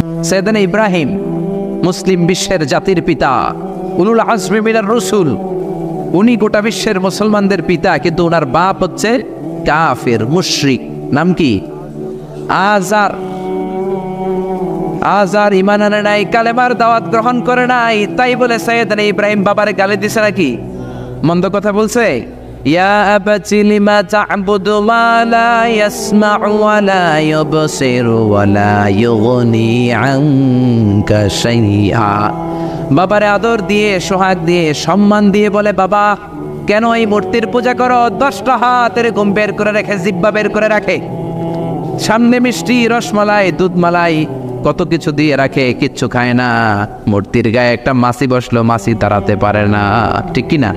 সাইয়েদনা ইব্রাহিম মুসলিম বিশ্বের জাতির পিতা, উলুল আজমি মিনার রাসূল, উনি গোটা বিশ্বের মুসলমানদের পিতা, কিন্তু ওনার বাপ হচ্ছে কাফের মুশরিক। নাম কি? আজার। আজার ঈমান আনে নাই, কালেমার দাওয়াত গ্রহণ করে নাই, তাই বলে সাইয়েদনা ইব্রাহিম বাবারে গালি দিছে নাকি? মন্দ কথা বলছে? ইয়া আবাতি লিমা তা'বুদু মা লা ইয়াসমা'ু ওয়া লা ইউবসিরু ওয়া লা ইউগনি আনকা শাইআ। বাবারে আদর দিয়ে, সোহাগ দিয়ে, সম্মান দিয়ে বলে, বাবা কেন এই মূর্তির পূজা করো? 10টা হাত এরকম বের করে রাখে, জিহ্বা বের করে রাখে, সামনে মিষ্টি, রসমালাই, দুধমালাই, কত কিছু দিয়ে রাখে, কিচ্ছু খায় না। মূর্তির গায়ে একটা মাছি বসলো, মাছি তাড়াতে পারে না, ঠিক কি না?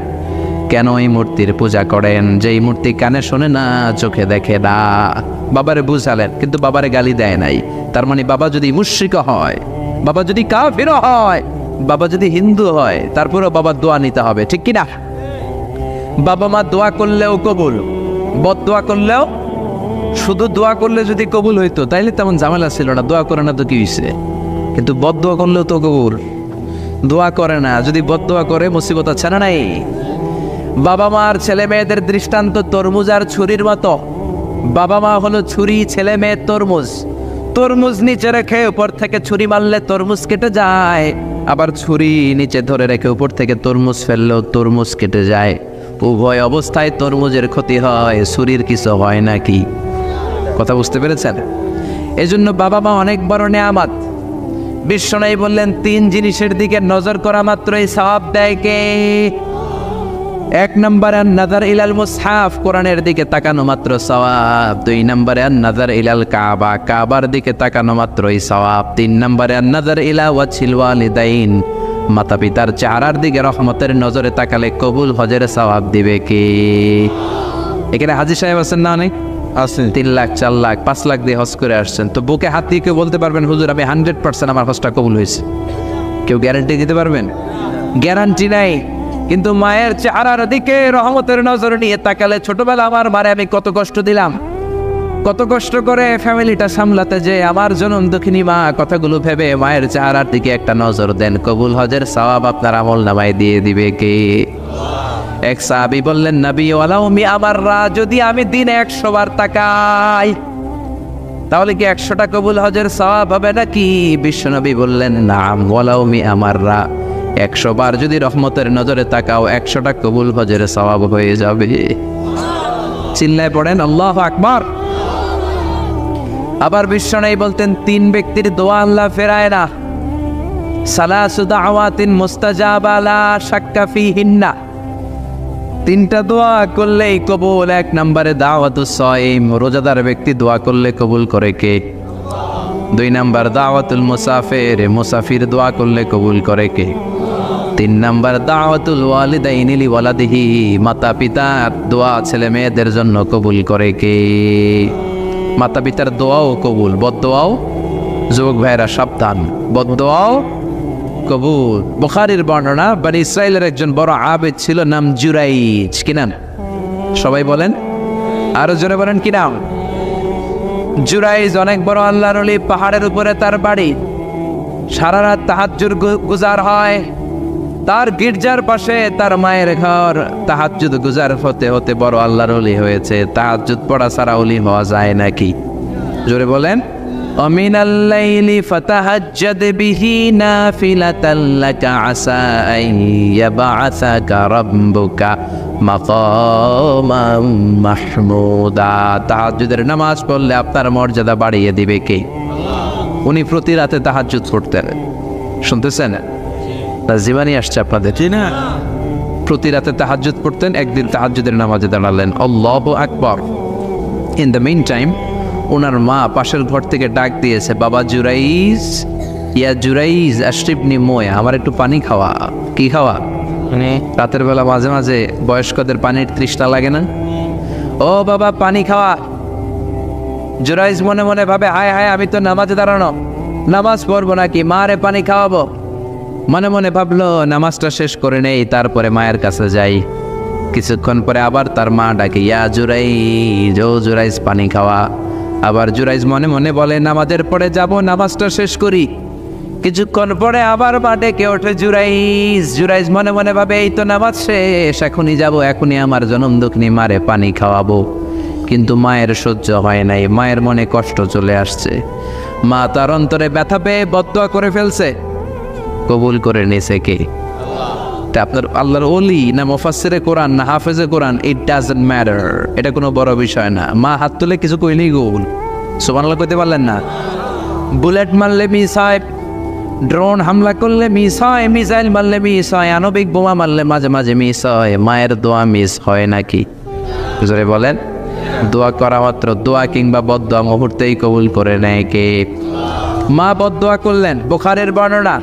কেন এই মূর্তির পূজা করেন? যে এই মূর্তি কানে শোনে না, চোখে দেখে না। বাবারে বুঝালেন, কিন্তু বাবারে গালি দেয় নাই। তার মানে বাবা যদি মুশরিক হয়, বাবা যদি কাফির হয়, বাবা যদি হিন্দু হয়, তারপরেও বাবার দোয়া নিতে হবে, ঠিক কি না? বাবা মা দোয়া করলেও কবুল, বদদোয়া করলেও। শুধু দোয়া করলে যদি কবুল হইতো তাইলে তেমন ঝামেলা ছিল না, দোয়া করে না তো কি হয়েছে? কিন্তু বদদোয়া করলেও তো কবুল। দোয়া করে না, যদি বদদোয়া করে মুসিবত আছে না নাই? বাবা মার ছেলে মেয়েদের দৃষ্টান্ত তরমুজ আর ছুরির মতো। বাবা মা হলো ছুরি, ছেলে মেয়ে তরমুজ। তরমুজ নিচে রেখে উপর থেকে ছুরি মারলে তরমুজ কেটে যায়, আবার ছুরি নিচে ধরে রেখে উপর থেকে তরমুজ ফেললেও তরমুজ কেটে যায়। উভয় অবস্থায় তরমুজের ক্ষতি হয়, ছুরির কিছু হয় নাকি? কথা বুঝতে পেরেছেন? এজন্য বাবা মা অনেক বড় নেয়ামত। বিশ্বনবী বললেন, 3 জিনিসের দিকে নজর করা মাত্রই সওয়াব দেয় কে? 1 নম্বরে আন-নাযার ইলাল মুসহাফ, কোরআনের দিকে তাকানো মাত্র সওয়াব। 2 নম্বরে আন-নাযার ইলাল কাবা, কাবার দিকে তাকানো মাত্রই সওয়াব। 3 নম্বরে আন-নাযার ইলা ওয়াজহিল ওয়ালিদাইন, মাতা পিতার চেহারার দিকে রহমতের নজরে তাকালে কবুল হজের সওয়াব দিবে কে? এখানে হাজী সাহেব আছেন না? অনেক আছেন। 3 লাখ, 4 লাখ, 5 লাখ দিয়ে হজ করে আসছেন। তো বুকে হাত দিয়ে কেউ বলতে পারবেন, হুজুর আমি 100% আমার হজটা কবুল হয়েছে? কেউ গ্যারান্টি দিতে পারবেন? গ্যারান্টি নাই। কিন্তু মায়ের চেহারার দিকে রহমতের নজর নিয়ে তাকালে, ছোটবেলা আমার মারে আমি কত কষ্ট দিলাম, কত কষ্ট করে ফ্যামিলিটা সামলাতে, যে আমার জনম দুঃখিনী মা, কথাগুলো ভেবে মায়ের চেহারার দিকে একটা নজর দেন, কবুল হজের সওয়াব আপনার আমল নামায় দিয়ে দিবে কে? এক সাহাবী বললেন, নবী ওয়ালাউ মিআ মাররা, যদি আমি দিনে 100 বার তাকাই তাহলে কি 100টা কবুল হজের সওয়াব হবে নাকি? বিশ্বনবী বললেন, নাম, ওয়ালাউ মিআ মাররা, 100 বার যদি রহমতের নজরে তাকাও 100টা কবুল হজের সওয়াব হয়ে যাবে। চিল্লায় পড়েন আল্লাহু আকবার। আবার বিশ্বনবী বলতেন, 3 ব্যক্তির দোয়া আল্লাহ ফেরায় না। সালাসু দাওয়াতিন মুস্তাজাবা লা শাক্কা ফিহিন্না, 3টা দোয়া করলেই কবুল। 1 নম্বরে দাওয়াতুস সাইম, রোজাদার ব্যক্তি দোয়া করলে কবুল করে কে? 2 নম্বর দাওয়াতুল মুসাফির, মুসাফির দোয়া করলে কবুল করে কে? 3 নম্বর দাওয়াতুল ওয়ালিদাইনি লিওয়ালাদিহি, মাতা পিতার দোয়া ছেলে মেয়েদের জন্য কবুল করে কে? মাতা পিতার দোয়াও কবুল, বদদোয়াও। যুবক ভাইরা সাবধান, বদদোয়াও কবুল। বুখারীর বর্ণনা, বনি ইসরাইলের একজন বড় আবেদ ছিল, নাম জুরাইজ। কি নাম? সবাই বলেন, আরো জোরে বলেন, কি নাম? জুরাইজ অনেক বড় আল্লাহর ওলি, পাহাড়ের উপরে তার বাড়ি। সারা রাত তাহাজ্জুদ গুজার হয়। তার গির্জার পাশে তার মায়ের ঘর। তাহাজ্জুদ গুজার হতে হতে বড় আল্লাহর ওলি হয়েছে। তাহাজ্জুদ পড়া ছাড়া ওলি হওয়া যায় নাকি? জোরে বলেন। ওমিনাল লাইলি ফাতাহাজ্জাদ বিহি নাফিলাতাল লাকা আসা আন ইয়াবআসাকা রাব্বুকা মাকামান মাহমুদা। তাহাজ্জুদের নামাজ পড়লে আপনার মর্যাদা বাড়িয়ে দিবে কে? উনি প্রতি রাতে তাহাজ্জুদ পড়তেন। শুনতেছেন? জীবানী আসছে আপনাদের, জি না? প্রতি রাতে তাহাজ্জুদ পড়তেন। একদিন তাহাজ্জুদের নামাজে দাঁড়ালেন, আল্লাহু আকবার। ইন দ্য মিন টাইম ওনার মা পাশের ঘর থেকে ডাক দিয়েছে, বাবা জুরাইজ, ইয়া জুরাইজ আশরিবনি মোয়া, আমার একটু পানি খাওয়া। কি খাওয়া? রাতের বেলা মাঝে মাঝে বয়স্কদের পানির তৃষ্ণা লাগে না? ও বাবা পানি খাওয়া। জুরাইজ মনে মনে ভাবে, হায় হায়, আমি তো নামাজে দাঁড়ানো, নামাজ পড়বো নাকি, মারে পানি খাওয়াবো। মনে মনে ভাবলো নামাজটা শেষ করে নেই, তারপরে মায়ের কাছে যাই। কিছুক্ষণ পরে আবার তার মা ডাকে, ইয়া জুরাইজ, ও জুরাইজ পানি খাওয়া। আবার জুরাইজ মনে মনে বলে নামাজের পরে যাব, নামাজটা শেষ করি। কিছুক্ষণ পরে আবার মা ডেকে ওঠে জুরাইজ। জুরাইজ মনে মনে ভাবে এই তো নামাজ শেষ, এখনই যাব, এখনই আমার জনম দুঃখিনী মারে পানি খাওয়াবো। কিন্তু মায়ের সহ্য হয় নাই, মায়ের মনে কষ্ট চলে আসছে। মা তার অন্তরে ব্যথা পেয়ে বদদোয়া করে ফেলছে। কবুল করে নিছে কে? আপনার আল্লাহর ওলি না মুফাসসিরে কোরআন না হাফেজে কোরআন, ইট ডাজন্ট ম্যাটার, এটা কোনো বড় বিষয় না। মা হাত তুলে কিছু কইলেই কবুল। সুবহানাল্লাহ কইতে পারলেন না? বুলেট মারলে মিস হয়, ড্রোন হামলা করলে মিস হয়, মিসাইল মারলে মিস হয়, আণবিক বোমা মারলে মাঝে মাঝে মিস হয়। মায়ের দোয়া মিস হয় নাকি? জোরে বলেন। দোয়া করা মাত্র, দোয়া কিংবা বদদোয়া মুহূর্তেই কবুল করে নেয় কে? মা বদদোয়া করলেন। বুখারীর বর্ণনা,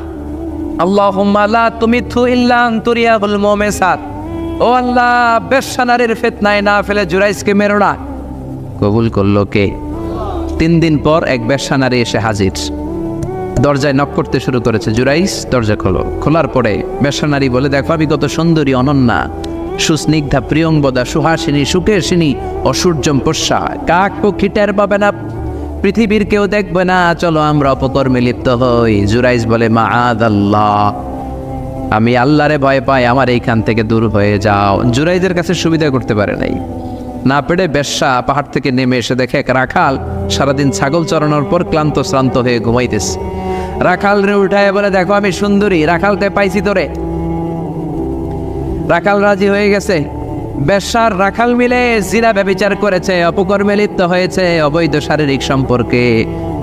আল্লাহুম্মা লা তুমিতহু ইল্লা আন তুরিয়াহুল মুমিসাত। ও আল্লাহ, বেশ্যা নারীর ফিতনায় না ফেলে জুরাইজকে মেরো না। কবুল করলো কে? 3 দিন পর এক বেশ্যা নারী এসে হাজির। দরজায় নক করতে শুরু করেছে। জুরাইজ দরজা খোলো। খোলার পরে বেশ্যা নারী বলে, দেখো আমি কত সুন্দরী, অনন্যা, সুস্নিগ্ধা, প্রিয়ংবদা, সুহাসিনী, সুকেশিনী, অসূর্যম পোষ্যা, কাক পক্ষী টের পাবে না, পৃথিবীর কেউ দেখবে না, চলো আমরা অপকর্মে লিপ্ত হই। জুরাইজ বলে, মাআদাল্লাহ, আমি আল্লাহরে ভয় পাই, আমার এইখান থেকে দূর হয়ে যাও। জুরাইজের কাছে সুবিধা করতে পারে নাই, না পেরে বেশ্যা পাহাড় থেকে নেমে এসে দেখে এক রাখাল সারাদিন ছাগল চড়ানোর পর ক্লান্ত শ্রান্ত হয়ে ঘুমাইতেছে। রাখাল রে উঠায় বলে, দেখো আমি সুন্দরী, রাখালকে পাইছি তোরে। রাখাল রাজি হয়ে গেছে। বেশ্যার রাখাল মিলে জিনা ব্যভিচার করেছে, অপকর্মে লিপ্ত হয়েছে, অবৈধ শারীরিক সম্পর্কে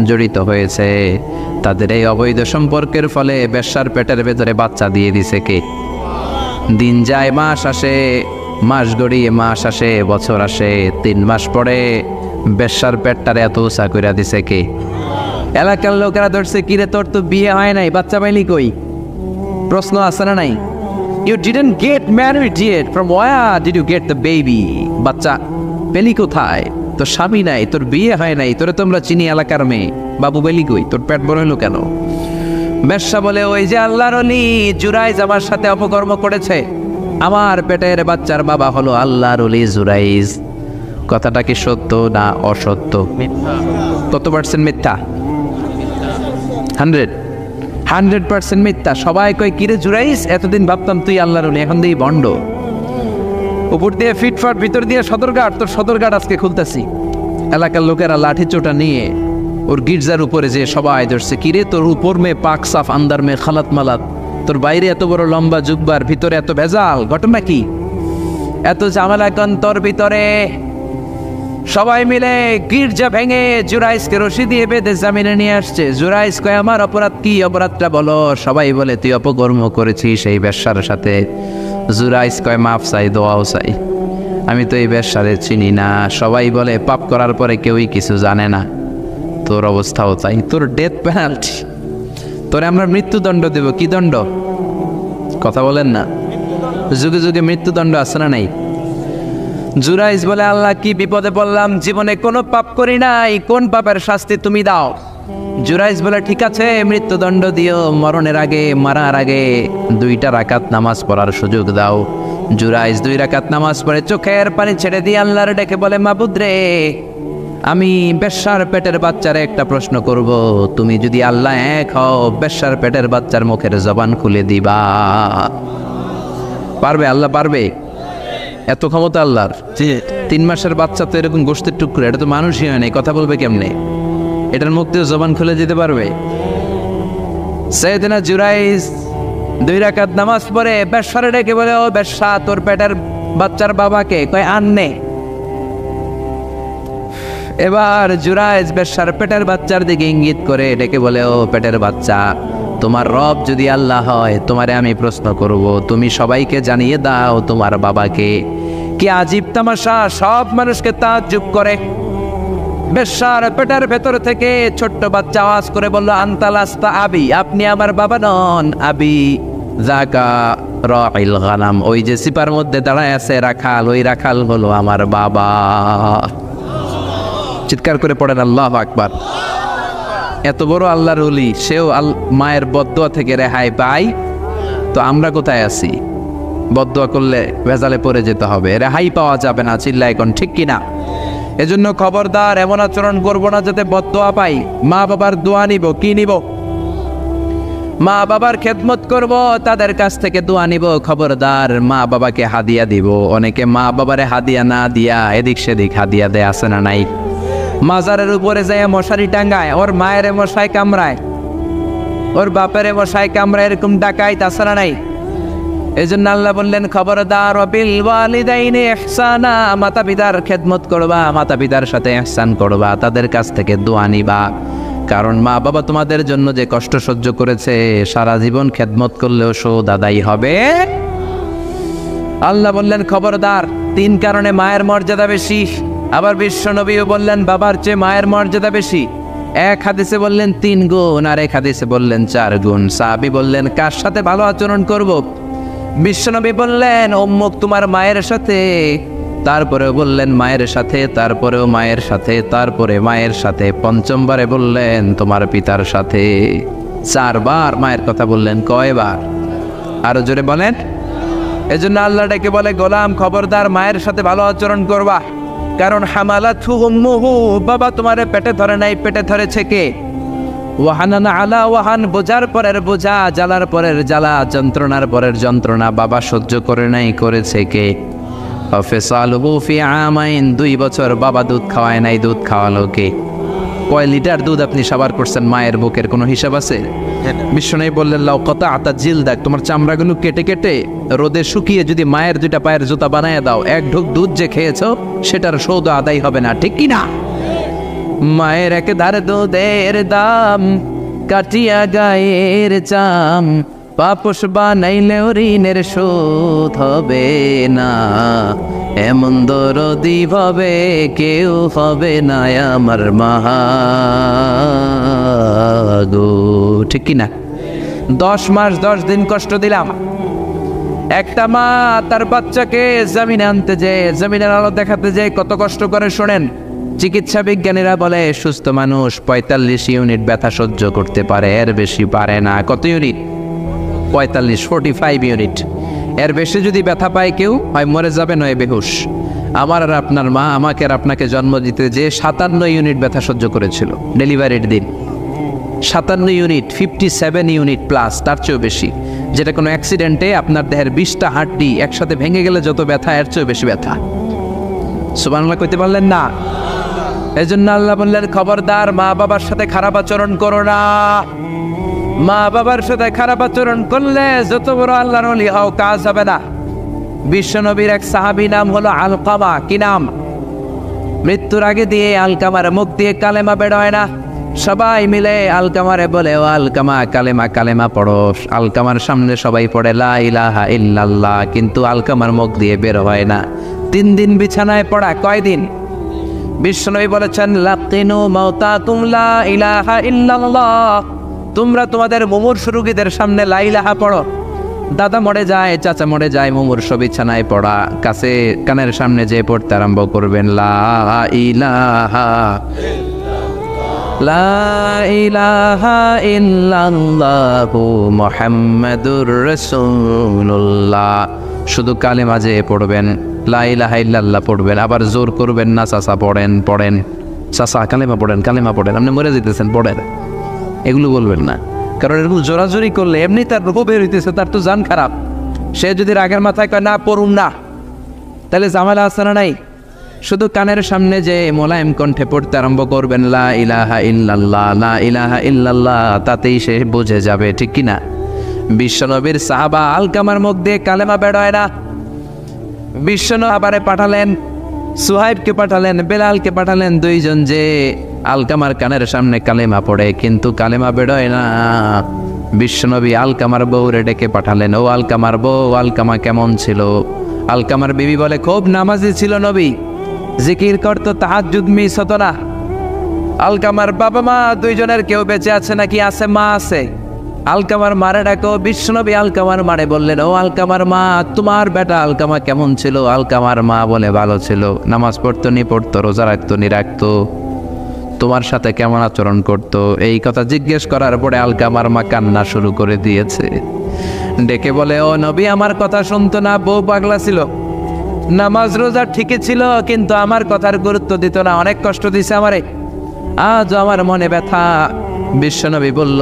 জড়িত হয়েছে। তাদের এই অবৈধ সম্পর্কের ফলে বেশ্যার পেটের ভেতরে বাচ্চা দিয়ে দিছে কে? দিন যায়, মাস আসে, মাস গড়িয়ে মাস আসে, বছর আসে, 3 মাস পরে বেশ্যার পেটটারে এত উঁচা কইরা দিছে কে? এলাকার লোকেরা ধরছে, কিরে তোর তো বিয়ে হয় নাই, বাচ্চা পাইলি কই? প্রশ্ন আছে না নাই? You didn't get married yet. From where did you get the baby? বাচ্চা পেলি কোথায়? তোর স্বামী নাই, তোর বিয়ে হয় নাই, তোরে তোমরা চিনি এলাকার মেয়ে, বাবু পেলি কই? তোর পেট বড় হলো কেন? বেশ্যা বলে, ওই যে আল্লাহর ওলি জুরাইজ আমার সাথে অপকর্ম করেছে, আমার পেটের বাচ্চার বাবা হলো আল্লাহর ওলি জুরাইজ। কথাটা কি সত্য না অসত্য? কত পার্সেন্ট মিথ্যা? 100% মিথ্যা। সবাই কয়, কিরে জুরাইজ, এতদিন ভাবতাম তুই আল্লাহর ওলি, এখন দিয়ে ভণ্ড। উপর দিয়ে ফিটফাট, ভিতর দিয়ে সদরঘাট, তোর সদরঘাট আজকে খুলতেছি। এলাকার লোকেরা লাঠি চোটা নিয়ে ওর গির্জার উপরে যে সবাই ধরছে, কিরে তোর উপর মে পাক সাফ, আন্দার মে খালাত মালাত, তোর বাইরে এত বড় লম্বা জুব্বার, ভিতরে এত ভেজাল, ঘটনা কি? এত ঝামেলা কেন তোর ভিতরে? সবাই মিলে গির্জা ভেঙে জুরাইজকে রশি দিয়ে বেঁধে জামিনে নিয়ে আসছে। জুরাইজ কয়, আমার অপরাধ কি? অপরাধটা বলো। সবাই বলে, তুই অপকর্ম করেছিস সেই বেশ্যার সাথে। জুরাইজ কয়, মাফ চাই, দোয়াও চাই, আমি তো এই বেশ্যারে চিনি না। সবাই বলে, পাপ করার পরে কেউই কিছু জানে না, তোর অবস্থাও চাই, তোর ডেথ পেনাল্টি, তোরে আমরা মৃত্যুদণ্ড দেব। কি দণ্ড? কথা বলেন না। যুগে যুগে মৃত্যুদণ্ড আছে না নাই? জুরাইজ বলে, আল্লাহ কি বিপদে পড়লাম, জীবনে কোনো পাপ করি নাই, কোন পাপের শাস্তি তুমি দাও? জুরাইজ বলে, ঠিক আছে, মৃত্যুদণ্ড দিও, মরণের আগে, মারার আগে 2 রাকাত নামাজ পড়ার সুযোগ দাও। জুরাইজ 2 রাকাত নামাজ পড়ে চোখের পানি ছেড়ে দিয়ে আল্লাহর ডেকে বলে, মাবুদ রে, আমি বেশ্যার পেটের বাচ্চারে একটা প্রশ্ন করব, তুমি যদি আল্লাহ এক হও, বেশ্যার পেটের বাচ্চার মুখের জবান খুলে দিবা? পারবে? আল্লাহ পারবে? এত ক্ষমতা আল্লাহর। 3 মাসের বাচ্চা তো এরকম গোশতের টুকরো, এটা তো মানুষই হয় নাই, কথা বলবে কেমনে? এটার মুখ দিয়ে জবান খুলে দিতে পারবে? সাইয়েদনা জুরাইজ 2 রাকাত নামাজ পড়ে বেশ্যারে ডেকে বলে, ও বেশ্যা, তোর পেটের বাচ্চার বাবাকে? কয়, আননে। এবার জুরাইজ বেশ্যার পেটের বাচ্চার দিকে ইঙ্গিত করে ডেকে বলে, ও পেটের বাচ্চা, তোমার রব যদি আল্লাহ হয়, তোমারে আমি প্রশ্ন করব, তুমি সবাইকে জানিয়ে দাও তোমার বাবাকে। কি আজীব তামাশা, সব মানুষকে তাজ্জুব করে। বেশ্যার পেটের ভেতর থেকে ছোট্ট বাচ্চা আওয়াজ করে বলল, আনতালাস্তা আবি, আপনি আমার বাবা নন। আবি যাকা রাইল গানাম, ওই যে সিপার মধ্যে দাঁড়ায় আছে রাখাল, ওই রাখাল হলো আমার বাবা। চিৎকার করে পড়েন আল্লাহু আকবার। এত বড় আল্লাহর ওলি, সেও মায়ের বদদোয়া থেকে রেহাই পায়, তো আমরা কোথায় আছি? বদদোয়া করলে ভেজালে পড়ে যেতে হবে, রেহাই পাওয়া যাবে না। চিল্লায় এখন ঠিক কিনা? এজন্য খবরদার এমন আচরণ করবো না যাতে বদদোয়া পাই। মা বাবার দোয়া নিব, কি নিব? মা বাবার খেদমত করব, তাদের কাছ থেকে দোয়া নিব। খবরদার মা বাবাকে হাদিয়া দিব। অনেকে মা বাবারে হাদিয়া না দিয়া এদিক সেদিক হাদিয়া দেয়, আছে না নাই? মাজারের উপরে যায় মশারি টাঙ্গায়, ওর মায়ের মশাই কামড়ায়, ওর বাপের মশাই কামড়ায়, এরকম ডাকাইত, আছে না নাই? এই জন্য আল্লাহ বললেন খবরদার বিল ওয়ালিদাইনি ইহসানা, মাতা পিতার খেদমত করবা, মাতা পিতার সাথে ইহসান করবা, তাদের কাছ থেকে দোয়া নিবা। কারণ মা বাবা তোমাদের জন্য যে কষ্ট সহ্য করেছে, সারা জীবন খেদমত করলেও শোধ আদায় হবে। আল্লাহ বললেন খবরদার, 3 কারণে মায়ের মর্যাদা বেশি। আবার বিশ্ব নবীও বললেন বাবার চেয়ে মায়ের মর্যাদা বেশি। এক হাদিসে বললেন 3 গুণ, আর এক হাদিসে বললেন 4 গুণ। সাহাবী বললেন কার সাথে ভালো আচরণ করব? বিশ্বনবী বললেন উম্মুক, তোমার মায়ের সাথে। তারপরেও বললেন মায়ের সাথে, তারপরেও মায়ের সাথে, তারপরে মায়ের সাথে, পঞ্চমবারে বললেন তোমার পিতার সাথে। 4 বার মায়ের কথা বললেন। কয়বার? আরো জোরে বলেন। এজন্য আল্লাহ ডেকে বলে গোলাম খবরদার মায়ের সাথে ভালো আচরণ করবা। কারণ হামালাতহু উম্মুহু, বাবা তোমারে পেটে ধরে নাই, পেটে ধরেছে কে? ওয়াহানান আলা ওয়াহান, বোঝার পরের বোঝা, জ্বালার পরের জ্বালা, যন্ত্রণার পরের যন্ত্রণা বাবা সহ্য করে নাই, করেছে কে? ফিসালুহু ফি আমাইন, 2 বছর বাবা দুধ খাওয়ায় নাই, দুধ খাওয়ালো কে? কয় লিটার দুধ আপনি সাবার করছেন মায়ের বুকের, কোনো হিসাব আছে? বিশ্বনবী বললেন লাউ কাতাআতা জিলদাক, তোমার চামড়াগুলো কেটে কেটে রোদে শুকিয়ে যদি মায়ের 2টা পায়ের জুতা বানায় দাও, 1 ঢোক দুধ যে খেয়েছো সেটার সৌদ আদায় হবে না, ঠিক কি না? মায়ের এক ধারে দুধের দাম, কাটিয়া গায়ের চাম, পাপস বানাইলেও ঋণের শোধ হবে না। এমন দরদি ভাবে কেউ হবে না আমার মা গো, ঠিক কি না? 10 মাস 10 দিন কষ্ট দিলাম। একটা মা তার বাচ্চাকে জমিনে আনতে যায়, জমিনের আলো দেখাতে যায়, কত কষ্ট করে শোনেন। চিকিৎসা বিজ্ঞানীরা বলে সুস্থ মানুষ 45 ইউনিট ব্যথা সহ্য করতে পারে, এর বেশি পারে না। কত ইউনিট? 45 ইউনিট। এর বেশি যদি ব্যথা পায় কেউ হয় মরে যাবে, নয় বেহুশ। আমার আর আপনার মা আমাকে আর আপনাকে জন্ম দিতে যে 57 ইউনিট ব্যথা সহ্য করেছিল ডেলিভারির দিন। 57 ইউনিট, 57 ইউনিট প্লাস, তার চেয়েও বেশি। যেটা কোনো অ্যাক্সিডেন্টে আপনার দেহের 20টা হাড্ডি একসাথে ভেঙে গেলে যত ব্যথা, এর চেয়েও বেশি ব্যথা। সুবহানাল্লাহ কইতে পারলেন না? এজন্য আল্লাহ বললেন খবরদার মা বাবার সাথে খারাপ আচরণ করো না। মা বাবার সাথে খারাপ আচরণ করলে যত বড় আল্লাহর ওলি হও কাজ হবে না। বিশ্বনবীর এক সাহাবী নাম হলো আলকামা। কি নাম? মৃত্যুর আগে দিয়ে আলকামার মুখ দিয়ে কালেমা বের হয় না। সবাই মিলে আলকামারে বলে ও আলকামা কালেমা, কালেমা পড়ো। আলকামার সামনে সবাই পড়ে লা ইলাহা ইল্লাল্লাহ, কিন্তু আলকামার মুখ দিয়ে বের হয় না। 3 দিন বিছানায় পড়া। কয় দিন? বিশ্বনবী বলেছেন লাকিনু মাউতাকুম লা ইলাহা ইল্লাল্লাহ, তোমরা তোমাদের মুমূর্ষু রোগীদের সামনে লা ইলাহা পড়ো। দাদা মরে যায়, চাচা মরে যায়, মুমূর্ষু বিছানায় পড়া, কাছে কানের সামনে যে পড়তে আরম্ভ করবেন লা ইলাহা লা ইলাহা ইল্লাল্লাহু মুহাম্মাদুর রাসূলুল্লাহ। শুধু কালেমা যে পড়বেন, লা ইলাহা ইল্লাল্লাহ পড়বেন, আবার জোর করবেন না চাচা পড়েন পড়েন, চাচা কালেমা পড়েন, কালেমা পড়েন, আপনি মরে যেতেছেন পড়েন, এগুলো বলবেন না। কারণ এগুলো জোরাজোরি করলে এমনি তার রূপ বের হইতেছে, তার তো জান খারাপ। সে যদি রাগের মাথায় কয় না পড়ুন না, তাহলে ঝামেলা আছে না নাই? শুধু কানের সামনে যে মোলায়েম কণ্ঠে পড়তে আরম্ভ করবেন লা ইলাহা ইল্লাল্লাহ, লা ইলাহা ইল্লাল্লাহ, তাতেই সে বুঝে যাবে, ঠিক কিনা? বিশ্বনবীর সাহাবা আলকামার মুখ দিয়ে কালেমা বের হয় না। বিশ্বনবী আবারে পাঠালেন, সুহাইবকে পাঠালেন, বেলালকে পাঠালেন, 2 জন যে আলকামার কানের সামনে কালেমা পড়ে, কিন্তু কালেমা বের হয় না। বিশ্বনবী আলকামার বউরে ডেকে পাঠালেন, ও আলকামার বউ, আলকামা কেমন ছিল? আলকামার বিবি বলে খুব নামাজি ছিল নবী, জিকির করতো, তাহাজ্জুদ মিস হতো না। আলকামার বাবা মা 2 জনের কেউ বেঁচে আছে নাকি? আছে, মা আছে। আলকামার মারে ডাকো। বিশ্বনবী আলকামার মারে বললেন, ও আলকামার মা, তোমার বেটা আলকামা কেমন ছিল? আলকামার মা বলে ভালো ছিল, নামাজ পড়তো নি পড়তো, রোজা রাখতো নি রাখতো, তোমার সাথে কেমন আচরণ করতো? এই কথা জিজ্ঞেস করার পরে আলকামার মা কান্না শুরু করে দিয়েছে। ডেকে বলে, ও নবী আমার কথা শুনতো না, বউ পাগলা ছিল। নামাজ রোজা ঠিকই ছিল, কিন্তু আমার কথার গুরুত্ব দিত না, অনেক কষ্ট দিছে আমারে। আজ আমার মনে ব্যথা। বিশ্বনবী বলল,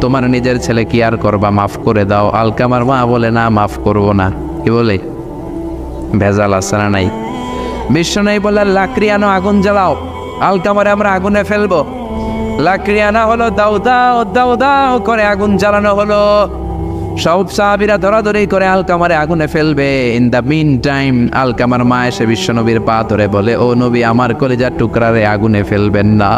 তোমার নিজের ছেলে কি আর করবা, মাফ করে দাও। আলকামার মা বলে, না মাফ করব না। কি বলে? ভেজাল আছে না নাই? বিশ্বনবী বললেন, লাকড়ি আনো, আগুন জ্বালাও, আলকামারে আমরা আগুনে ফেলবো। লাকড়ি আনা হলো, দাও দাও দাও দাও করে আগুন জ্বালানো হলো। সব সাহাবীরা ধরাধরি করে আলকামারে আগুনে ফেলবে। ইন দ্য মিন টাইম আলকামার মা এসে বিশ্বনবীর পা ধরে বলে, ও নবী, আমার কলিজার টুকরারে আগুনে ফেলবেন না।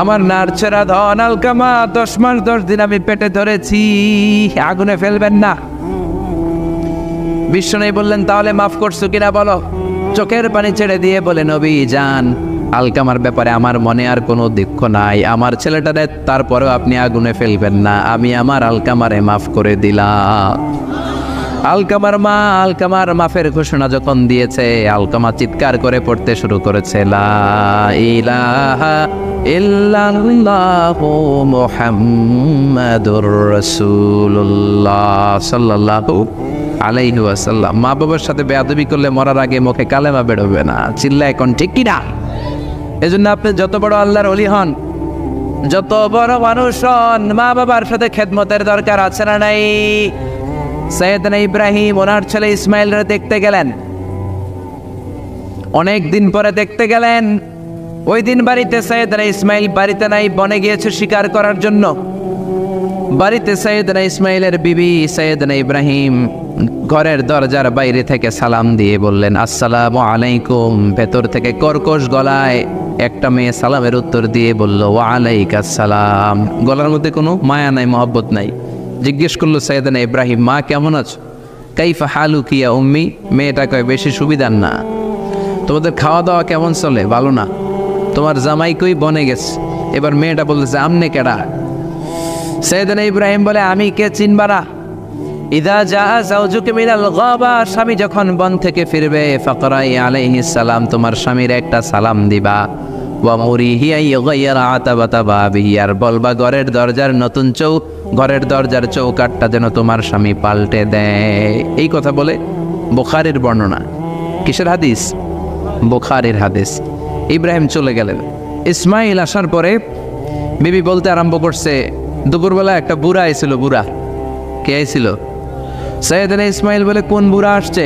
আমার নারছেরা ধন আলকামা, 10 মাস 10 দিন আমি পেটে ধরেছি, আগুনে ফেলবেন না। বিশ্বনবী বললেন, তাহলে মাফ করছো কিনা বলো। চোখের পানি ছেড়ে দিয়ে বলে, নবী যান, আলকামার ব্যাপারে আমার মনে আর কোনো দুঃখ নাই, আমার ছেলেটারে তারপরেও আপনি আগুনে ফেলবেন না, আমি আমার আলকামারে মাফ করে দিলাম। আলকামার মা আলকামার মাফের ঘোষণা যখন দিয়েছে, আলকামা চিৎকার করে পড়তে শুরু করেছে, লা ইলাহা ইল্লাল্লাহু মুহাম্মাদুর রাসূলুল্লাহ সাল্লাল্লাহু আলাইহি ওয়াসাল্লাম। মা বাবার সাথে বেয়াদবি করলে মরার আগে মুখে কালেমা বেরোবে না। চিল্লা এখন ঠিক কিনা? এজন্য আপনি যত বড় আল্লাহর ওলি হন, যত বড় মানুষ হন, মা বাবার সাথে খেদমতের দরকার আছে না নাই? সৈয়দনা ইব্রাহিম ওনার ছেলে ইসমাইলরে দেখতে গেলেন, অনেক দিন পরে দেখতে গেলেন। ওই দিন বাড়িতে সৈয়দনা ইসমাইল বাড়িতে নাই, বনে গিয়েছে শিকার করার জন্য। বাড়িতে সৈয়দনা ইসমাইলের বিবি সৈয়দনা ইব্রাহিম ঘরের দরজার বাইরে থেকে সালাম দিয়ে বললেন, আসসালামু আলাইকুম। ভেতর থেকে কর্কশ গলায় একটা মেয়ে সালামের উত্তর দিয়ে বলল, ওয়া আলাইকাস সালাম। গলার মধ্যে কোনো মায়া নাই, মহব্বত নাই। জিজ্ঞেস করলো সৈয়দনা ইব্রাহিম, মা কেমন আছো? কাইফা হালুকি ইয়া উম্মি। মেয়েটা কয়, বেশি সুবিধার না। তোমাদের খাওয়া দাওয়া কেমন চলে? ভালো না। তোমার জামাই কই? বনে গেছে। এবার মেয়েটা বলতেছে, আমনে কেডা? সৈয়দনা ইব্রাহিম বলে, আমি কে চিনবা না? ইদা জা যাওজুকা মিনাল গাবা, স্বামী যখন বন থেকে ফিরবে, ফাকরাই আলাইহিস সালাম, তোমার স্বামীর একটা সালাম দিবা। ওয়া মুরিহি আইগাইরা আতাবাতা বাবিহি, আর বলবা ঘরের দরজার নতুন ঘরের দরজার চৌকাটটা যেন তোমার স্বামী পাল্টে দেয়। এই কথা বলে বুখারীর বর্ণনা। কিসের হাদিস? বুখারীর হাদিস। ইব্রাহিম চলে গেলেন। ইসমাইল আসার পরে বিবি বলতে আরম্ভ করছে, দুপুরবেলা একটা বুড়া আইছিল। বুড়া কে আইছিল? সৈয়দনা ইসমাইল বলে, কোন বুড়া আসছে?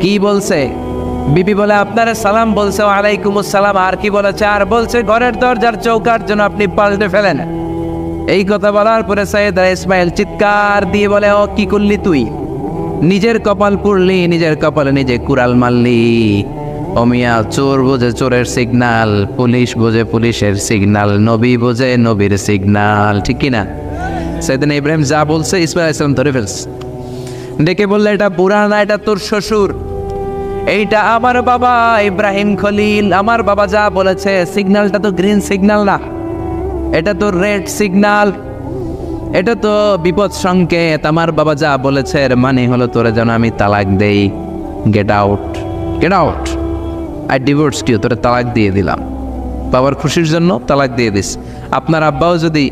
কি বলছে? বিবি বলে, আপনারে সালাম বলছে, ওয়ালাইকুমুস সালাম। আর কি বলেছে? আর বলছে ঘরের দরজার চৌকাট যেন আপনি পাল্টে ফেলেন। এই কথা বলার পরে সৈয়দনা ইসমাইল চিৎকার দিয়ে বলে, ও কি করলি তুই? নিজের কপাল পুড়লি, নিজের কপালে নিজে কুড়াল মারলি। ও মিয়া, চোর বোঝে চোরের সিগনাল, পুলিশ বোঝে পুলিশের সিগনাল, নবী বোঝে নবীর সিগনাল, ঠিক কিনা? সৈয়দনা ইব্রাহিম যা বলছে ইসমাইল আলাইহিস সালাম ধরে ফেলছে। ডেকে বললে, এটা বুড়া না, এটা তোর শ্বশুর, এইটা আমার বাবা ইব্রাহিম খলিল। আমার বাবা যা বলেছে, সিগন্যালটা তো গ্রিন সিগন্যাল না, এটা তো রেড সিগন্যাল, এটা তো বিপদ সংকেত। আমার বাবা যা বলেছে এর মানে হলো তোরে যেন আমি তালাক দেই। Get out, get out, I divorce you, তোরে তালাক দিয়ে দিলাম। বাবার খুশির জন্য তালাক দিয়ে দিস। আপনার আব্বাও যদি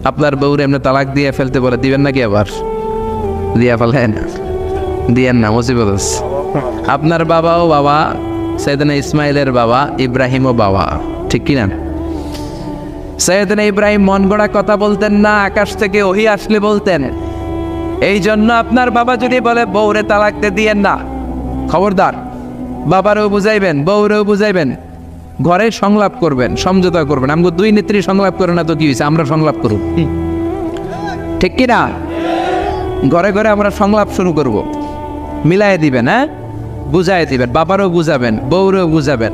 আপনার বউরে এমনি তালাক দিয়ে ফেলতে বলে, দিবেন নাকি? আবার দিয়া ফেলেন, দিয়েন না, মুসিবত আছে। আপনার বাবাও বাবা, সৈয়দনা ইসমাইলের বাবা, ইব্রাহিমও বাবা, ঠিক কিনা? সৈয়দনা ইব্রাহিম মন গড়া কথা বলতেন না, আকাশ থেকে ওহী আসলে বলতেন। এই জন্য আপনার বাবা যদি বলে বউরে তালাক দিয়েন না, খবরদার, বাবারও বুঝাইবেন, বউরেও বুঝাইবেন, ঘরে সংলাপ করবেন, সমঝোতা করবেন। আমাকে দুই নেত্রী সংলাপ করে না তো কি হয়েছে, আমরা সংলাপ করব, ঠিক কিনা? ঘরে ঘরে আমরা সংলাপ শুরু করব, মিলাই দিবেন, হ্যাঁ, বুঝাই দিবেন, বাবারও বুঝাবেন, বউরেও বুঝাবেন।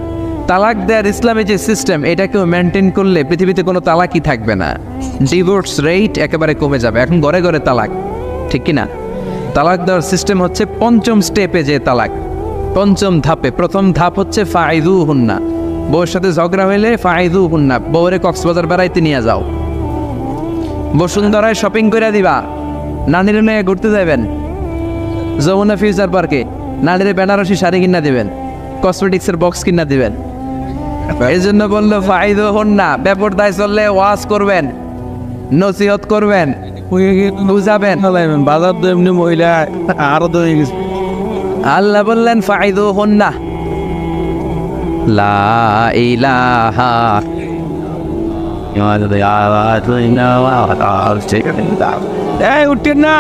তালাক দেওয়ার ইসলামী যে সিস্টেম, এটাকেও মেনটেন করলে পৃথিবীতে কোনো তালাকই থাকবে না, ডিভোর্স রেট একেবারে কমে যাবে। এখন ঘরে ঘরে তালাক, ঠিক কিনা? তালাক দেওয়ার সিস্টেম হচ্ছে পঞ্চম স্টেপে যে তালাক, পঞ্চম ধাপে। প্রথম ধাপ হচ্ছে ফাইদুহুন্না, বউয়ের সাথে ঝগড়া হইলে ফাইদুহুন্না, বউরে কক্সবাজার বেড়াইতে নিয়ে যাও, বসুন্ধরায় শপিং করে দিবা, নানির নিয়ে ঘুরতে যাবেন, যমুনা ফিউচার পার্কে নানিরে বেনারসি শাড়ি কিনা দিবেন, কসমেটিক্সের বক্স কিনা দিবেন। এই জন্য বললো ফাইদুহুন্না, বেপরদায় চললে ওয়াজ করবেন, নসিহত করবেন, বুঝাবেন। বাজার তো এমনি মহিলা আরো তো হয়ে গেছে, আল্লাহ বললেন ফাইদুহুন্না লা ইলাহা এই উঠেন না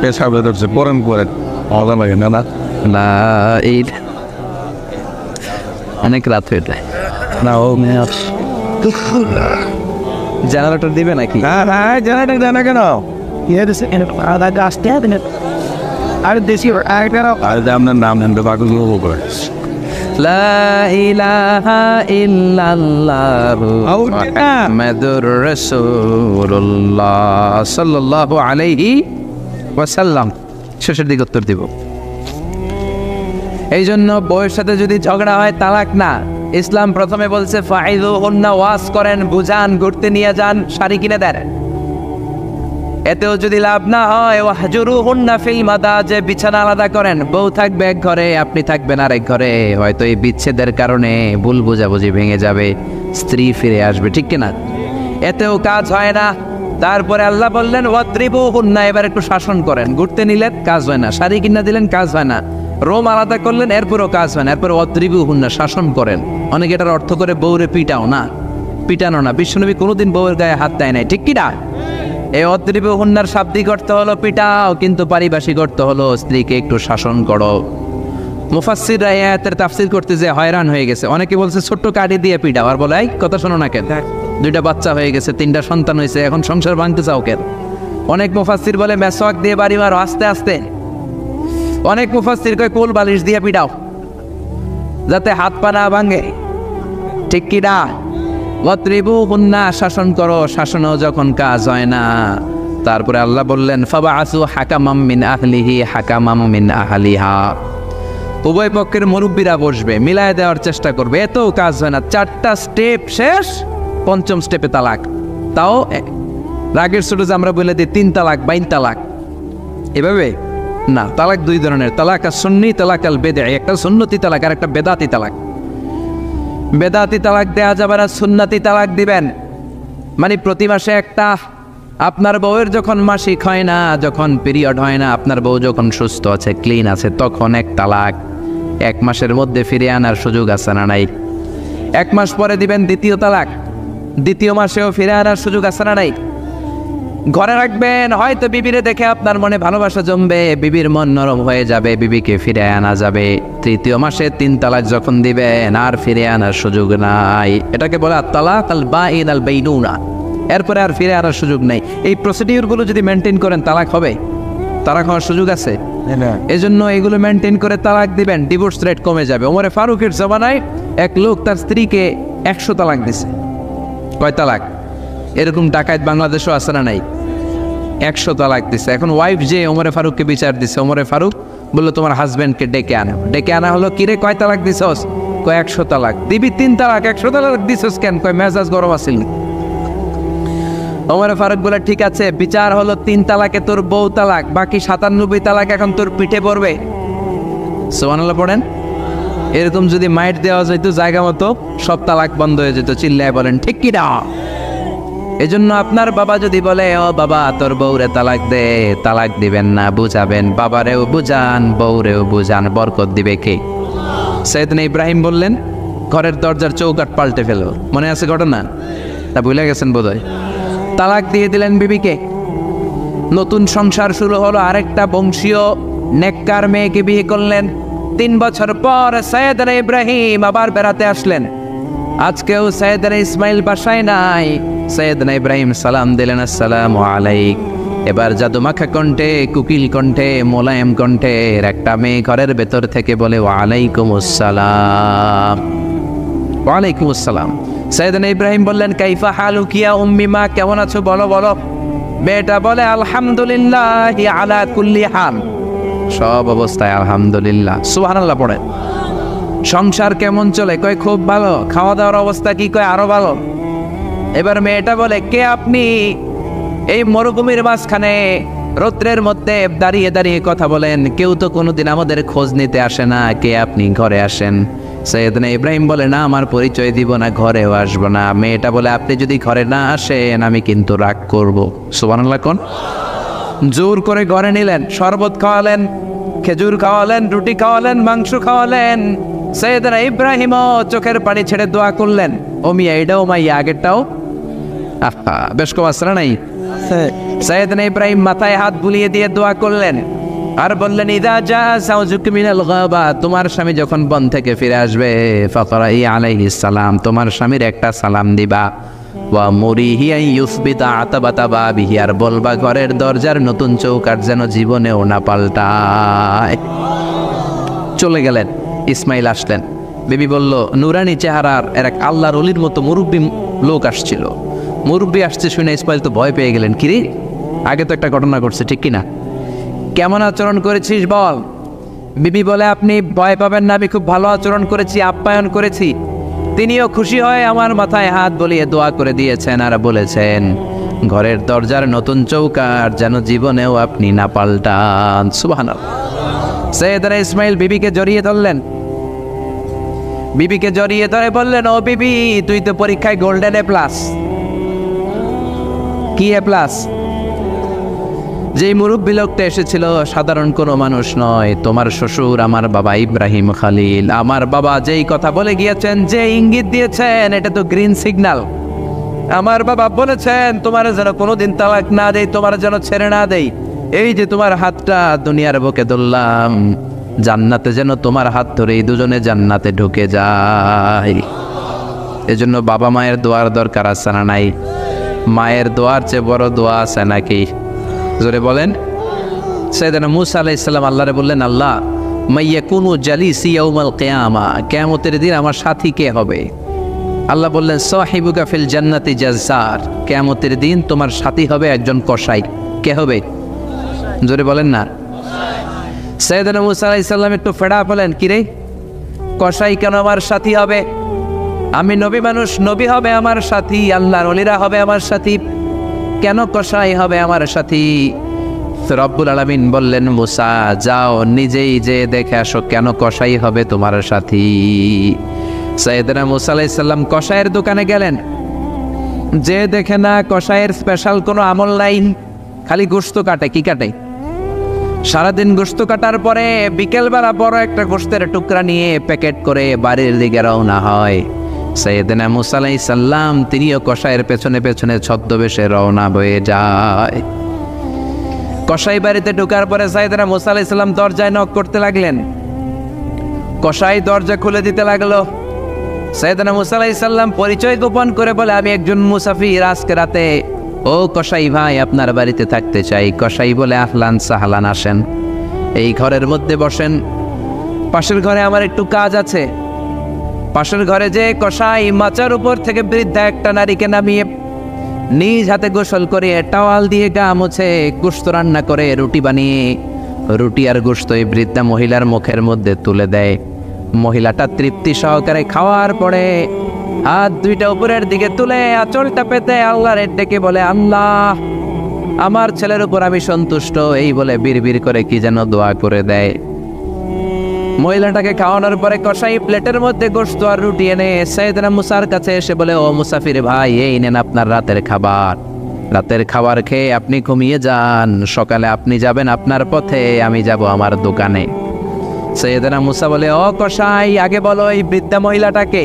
পেশাবে ধরছে পরেন পরেন মজা লাগে না লা ইলাহা অনেক রাত হয়ে যায় না ও জেনারেটর দিবে নাকি হ্যাঁ জানা জানা কেন আর দেশি আর আপনার নাম নেন বাকি করে লা ইলাহা ইল্লাল্লাহু মুহাম্মাদুর রাসূলুল্লাহ সাল্লাল্লাহু আলাইহি ওয়াসাল্লাম। শেষের দিকে উত্তর দিব। এই জন্য বউয়ের সাথে যদি ঝগড়া হয় তালাক না, ইসলাম প্রথমে বলছে ফাইদুহুন্না, ওয়াজ করেন, বুঝান, ঘুরতে নিয়ে যান, শাড়ি কিনে দেন। এতেও যদি লাভ না হয় ওয়াহজুরুহুন্না ফিল মাদাজি, বিছানা আলাদা করেন, বউ থাকবে এক ঘরে, আপনি থাকবেন আরেক ঘরে। হয়তো এই বিচ্ছেদের কারণে ভুল বোঝাবুঝি ভেঙে যাবে, স্ত্রী ফিরে আসবে, ঠিক কিনা? এতেও কাজ হয় না। তারপরে আল্লাহ বললেন ওয়াদ্রিবুহুন্না, এবার একটু শাসন করেন। ঘুরতে নিলেন, কাজ হয় না। শাড়ি কিনে দিলেন, কাজ হয় না। রোম আলাদা করলেন, এরপরও কাজ হয় না। এরপর ওয়াদ্রিবুহুন্না, শাসন করেন। অনেকে এটার অর্থ করে বউরে পিটাও না, পিটানো না। বিশ্বনবী কোনোদিন বউয়ের গায়ে হাত দেয় নাই, ঠিক কিনা? এই অদ্রিবুহুন্নার শাব্দিক অর্থ হলো পিটাও, কিন্তু পারিভাষিক অর্থ হলো স্ত্রীকে একটু শাসন করো। মুফাসসিররা এই আয়াতের তাফসীর করতে যে হয়রান হয়ে গেছে। অনেকে বলছে ছোট্ট কাঠি দিয়ে পিটাও, আর বলে এই কথা শোনো না কেন, দুইটা বাচ্চা হয়ে গেছে, 3টা সন্তান হয়েছে, এখন সংসার ভাঙতে চাও কেন? অনেক মুফাসসির বলে মেসওয়াক দিয়ে বাড়ি মারো আস্তে আস্তে। অনেক মুফাসসির কয় কোল বালিশ দিয়ে পিটাও, যাতে হাত পা না ভাঙে, ঠিক কি না? ওয়াদ্রিবুহুন্না, শাসন করো। শাসনও যখন কাজ হয় না, তারপরে আল্লাহ বললেন ফাবআসু হাকামাম মিন আহলিহি হাকামাম মিন আহলিহা, উভয় পক্ষের মুরব্বীরা বসবে, মিলায় দেওয়ার চেষ্টা করবে। এতেও কাজ হয় না। 4টা স্টেপ শেষ, 5ম স্টেপে তালাক। তাও রাগের ছোট যে আমরা বলে দিই 3 তালাক 22 তালাক, এভাবে না। তালাক 2 ধরনের, তালাক সুন্নি, তালাক আল বেদঈ। একটা সুন্নতি তালাক আর একটা বেদাতি তালাক। বেদাতি তালাক দেয়া যাবে না, সুন্নতি তালাক দিবেন। মানে প্রতি মাসে একটা, আপনার বউয়ের যখন মাসিক হয় না, যখন পিরিয়ড হয় না, আপনার বউ যখন সুস্থ আছে, ক্লিন আছে, তখন এক তালাক। 1 মাসের মধ্যে ফিরে আনার সুযোগ আছে না নাই? 1 মাস পরে দিবেন দ্বিতীয় তালাক, 2য় মাসেও ফিরে আনার সুযোগ আছে না নাই? ঘরে রাখবেন, হয়তো বিবিরে দেখে আপনার মনে ভালোবাসা জমবে, বিবির মন নরম হয়ে যাবে, বিবিকে ফিরে আনা যাবে। 3য় মাসে 3 তালাক যখন দিবেন, আর ফিরে আনার সুযোগ নাই। এটাকে বলে আত-তালাক আল বাইন আল বাইনুনা। এরপরে আর ফিরে আনার সুযোগ নাই। এই প্রসিডিউরগুলো যদি মেনটেন করেন, তালাক হবে? তালাক হওয়ার সুযোগ আছে? এজন্য এগুলো মেনটেন করে তালাক দিবেন, ডিভোর্স রেট কমে যাবে। ওমরে ফারুকের জমানায় এক লোক তার স্ত্রীকে 100 তালাক দিছে। কয় তালাক? এরকম ডাকাত বাংলাদেশও আছে না নাই? 100 তালাক দিছে। এখন ওয়াইফ যে ওমরে ফারুককে বিচার দিছে, ওমরে ফারুক বললো তোমার হাজব্যান্ডকে ডেকে আনো। ডেকে আনা হলো, কিরে কয় তালাক দিছস? কয় 100 তালাক। দিবি 3 তালাক, 100 তালাক দিছস কেন? কয় মেজাজ গরম আছিল। ওমরে ফারুক বলে ঠিক আছে, বিচার হলো 3 তালাকে তোর বউ তালাক, বাকি 97 তালাক এখন তোর পিঠে পড়বে। সুবহানাল্লাহ পড়েন। এরকম যদি মাইট দেওয়া যেত জায়গা মতো, সব তালাক বন্ধ হয়ে যেত। চিল্লায় বলেন ঠিক কি না? এজন্য আপনার বাবা যদি বলে ও বাবা তোর বউরে তালাক দে, তালাক দিবেন না, বুঝাবেন। বাবারেও বুঝান, বউরেও বুঝান, বরকত দিবে কে? সাইয়েদনা ইব্রাহিম বললেন ঘরের দরজার চৌকাঠ পাল্টে ফেলো। মনে আছে ঘটনা? তা ভুলে গেছেন বোধহয়। তালাক দিয়ে দিলেন বিবিকে। নতুন সংসার শুরু হলো। আরেকটা বংশীয় নেককার মেয়েকে বিয়ে করলেন। 3 বছর পর সাইয়েদনা ইব্রাহিম আবার বেড়াতে আসলেন। আজকেও সাইয়েদনা ইসমাইল বাসায় নাই। সাইয়েদনা ইব্রাহিম সালাম দিলেন, আসসালামু আলাইক। এবার জাদুমাখা কণ্ঠে, কুকিল কণ্ঠে, মোলায়েম কণ্ঠের একটা মেয়ে ঘরের ভেতর থেকে বলে ওয়ালাইকুম আসসালাম। ওয়ালাইকুম আসসালাম। সাইয়েদনা ইব্রাহিম বললেন কাইফা হালুকি ইয়া উম্মি, মা কেমন আছো বলো বলো। মেয়েটা বলে আলহামদুলিল্লাহি আলা কুল্লি হাল, সব অবস্থায় আলহামদুলিল্লাহ। সুবহানাল্লাহ পড়ে। সংসার কেমন চলে? কয় খুব ভালো। খাওয়া দাওয়ার অবস্থা কি? কয় আরো ভালো। এবার মেয়েটা বলে কে আপনি? এই মরুভূমির মাঝখানে রৌদ্রের মধ্যে দাঁড়িয়ে দাঁড়িয়ে কথা বলেন, কেউ তো কোনোদিন আমাদের খোঁজ নিতে আসে না, কে আপনি? ঘরে আসেন। সাইয়েদনা ইব্রাহিম বলে না, আমার পরিচয় দিব না, ঘরেও আসবো না। মেয়েটা বলে আপনি যদি ঘরে না আসেন আমি কিন্তু রাগ করব। সুবহানাল্লাহ কোন। জোর করে ঘরে নিলেন, শরবত খাওয়ালেন, খেজুর খাওয়ালেন, রুটি খাওয়ালেন, মাংস খাওয়ালেন। সৈয়দনা ইব্রাহিমও চোখের পানি ছেড়ে দোয়া করলেন। ও মিয়া, এটাও মাইয়া আগেরটাও বেশ কম আসরা নাই। সৈয়দনা ইব্রাহিম মাথায় হাত বুলিয়ে দিয়ে দোয়া করলেন আর বললেন, ইদা জা যাওজুকা মিনাল গাবা, তোমার স্বামী যখন বন থেকে ফিরে আসবে, ফাকরাই আলাইহিস সালাম, তোমার স্বামীর একটা সালাম দিবা। ওয়া মুরিহি আন ইউসবিতা আতাবাতা বাবিহি, আর বলবা ঘরের দরজার নতুন চৌকাঠ যেন জীবনেও না পাল্টায়। চলে গেলেন। ইসমাইল আসলেন। বিবি বলল, নুরানি চেহারার এক আল্লাহর ওলির মতো মুরব্বী লোক আসছিল। মুরব্বী আসছে শুনে ইসমাইল তো ভয় পেয়ে গেলেন। কিরে, আগে তো একটা ঘটনা ঘটছে, ঠিক কিনা? কেমন আচরণ করেছিস বল। বিবি বলে, আপনি ভয় পাবেন না, আমি খুব ভালো আচরণ করেছি, আপ্যায়ন করেছি। তিনিও খুশি হয়ে আমার মাথায় হাত বলিয়ে দোয়া করে দিয়েছেন আর বলেছেন, ঘরের দরজার নতুন চৌকাঠ যেন জীবনেও আপনি না পাল্টান। সুবহানাল্লাহ। সৈয়দনা ইসমাইল বিবিকে জড়িয়ে ধরলেন। বিবিকে জড়িয়ে ধরে বললেন, ও বিবি, তুই তো পরীক্ষায় গোল্ডেন A+। কি A+? যে মুরব্বী লোকটা এসেছিল সাধারণ কোনো মানুষ নয়, তোমার শ্বশুর আমার বাবা ইব্রাহিম খালিল। আমার বাবা যেই কথা বলে গিয়েছেন, যে ইঙ্গিত দিয়েছেন, এটা তো গ্রিন সিগন্যাল। আমার বাবা বলেছেন তোমার যেন কোনোদিন তালাক না দেই, তোমার যেন ছেড়ে না দেই। এই যে তোমার হাতটা দুনিয়ার বুকে ধরলাম, জান্নাতে যেন তোমার হাত ধরে দুজনে জান্নাতে ঢুকে যায়। এজন্য বাবা মায়ের দোয়ার দরকার আছে না নাই? মায়ের দোয়ার চেয়ে বড় দোয়া আছে নাকি? জোরে বলেন। সাইয়েদনা মূসা আলাইহিস সালাম আল্লাহরে বললেন, আল্লাহ, মাইয়াকুনু জালিসি ইয়াউমাল কিয়ামা, কিয়ামতের দিন আমার সাথী কে হবে? আল্লাহ বললেন, সাহিবুকা ফিল জান্নাতি জাজ্জার, কিয়ামতের দিন তোমার সাথী হবে একজন কসাই। কে হবে? জোরে বলেন না। সাইয়েদনা মূসা আলাইহিস সালাম একটু ফেড়া পেলেন, কিরে, কসাই কেন আমার সাথী হবে? আমি নবী মানুষ, নবী হবে আমার সাথী, আল্লাহর ওলিরা হবে আমার সাথী, কেন কসাই হবে আমার সাথী? রব্বুল আলামিন বললেন, মূসা যাও নিজেই যে দেখে আসো কেন কসাই হবে তোমার সাথী। সাইয়েদনা মূসা আলাইহিস সালাম কসাইয়ের দোকানে গেলেন। যে দেখে না কসাইয়ের স্পেশাল কোনো আমল নাই, খালি গোশত কাটে। কি কাটে? সারাদিন গোশত কাটার পরে বিকেলবেলা বড় একটা গোশতের টুকরা নিয়ে প্যাকেট করে বাড়ির দিকে রওনা হয়। সাইয়েদনা মূসা আলাইহিস সালাম তিনিও কসাইয়ের পেছনে পেছনে ছদ্মবেশে রওনা হয়ে যায়। কসাই বাড়িতে ঢোকার পরে সাইয়েদনা মূসা আলাইহিস সালাম দরজায় নক করতে লাগলেন। কসাই দরজা খুলে দিতে লাগলো। সাইয়েদনা মূসা আলাইহিস সালাম পরিচয় গোপন করে বলে, আমি একজন মুসাফির, আজকে রাতে ও কসাই ভাই আপনার বাড়িতে থাকতে চাই। কসাই বলে, আহলান সাহলান, আসেন, এই ঘরের মধ্যে বসেন, পাশের ঘরে আমার একটু কাজ আছে। পাশের ঘরে যে কসাই মাচার উপর থেকে বৃদ্ধা একটা নারীকে নামিয়ে নিজ হাতে গোসল করে টাওয়াল দিয়ে গা মুছে গোশত রান্না করে রুটি বানিয়ে রুটি আর গোশত এই বৃদ্ধা মহিলার মুখের মধ্যে তুলে দেয়। মহিলাটা তৃপ্তি সহকারে খাওয়ার পরে হাত দুইটা উপরের দিকে তুলে আঁচলটা পেতে আল্লাহর ডেকে বলে, আল্লাহ, আমার ছেলের উপর আমি সন্তুষ্ট, এই বলে বিড়বিড় করে কি যেন দোয়া করে দেয়। মহিলাটাকে খাওয়ানোর পরে কসাই প্লেটের মধ্যে গোশত আর রুটি এনে সাইয়েদনা মূসার কাছে এসে বলে, ও মুসাফির ভাই, এই নেন আপনার রাতের খাবার। রাতের খাবার খেয়ে আপনি ঘুমিয়ে যান, সকালে আপনি যাবেন আপনার পথে, আমি যাব আমার দোকানে। সাইয়েদনা মূসা বলে, ও কসাই, আগে বলো এই বৃদ্ধা মহিলাটাকে।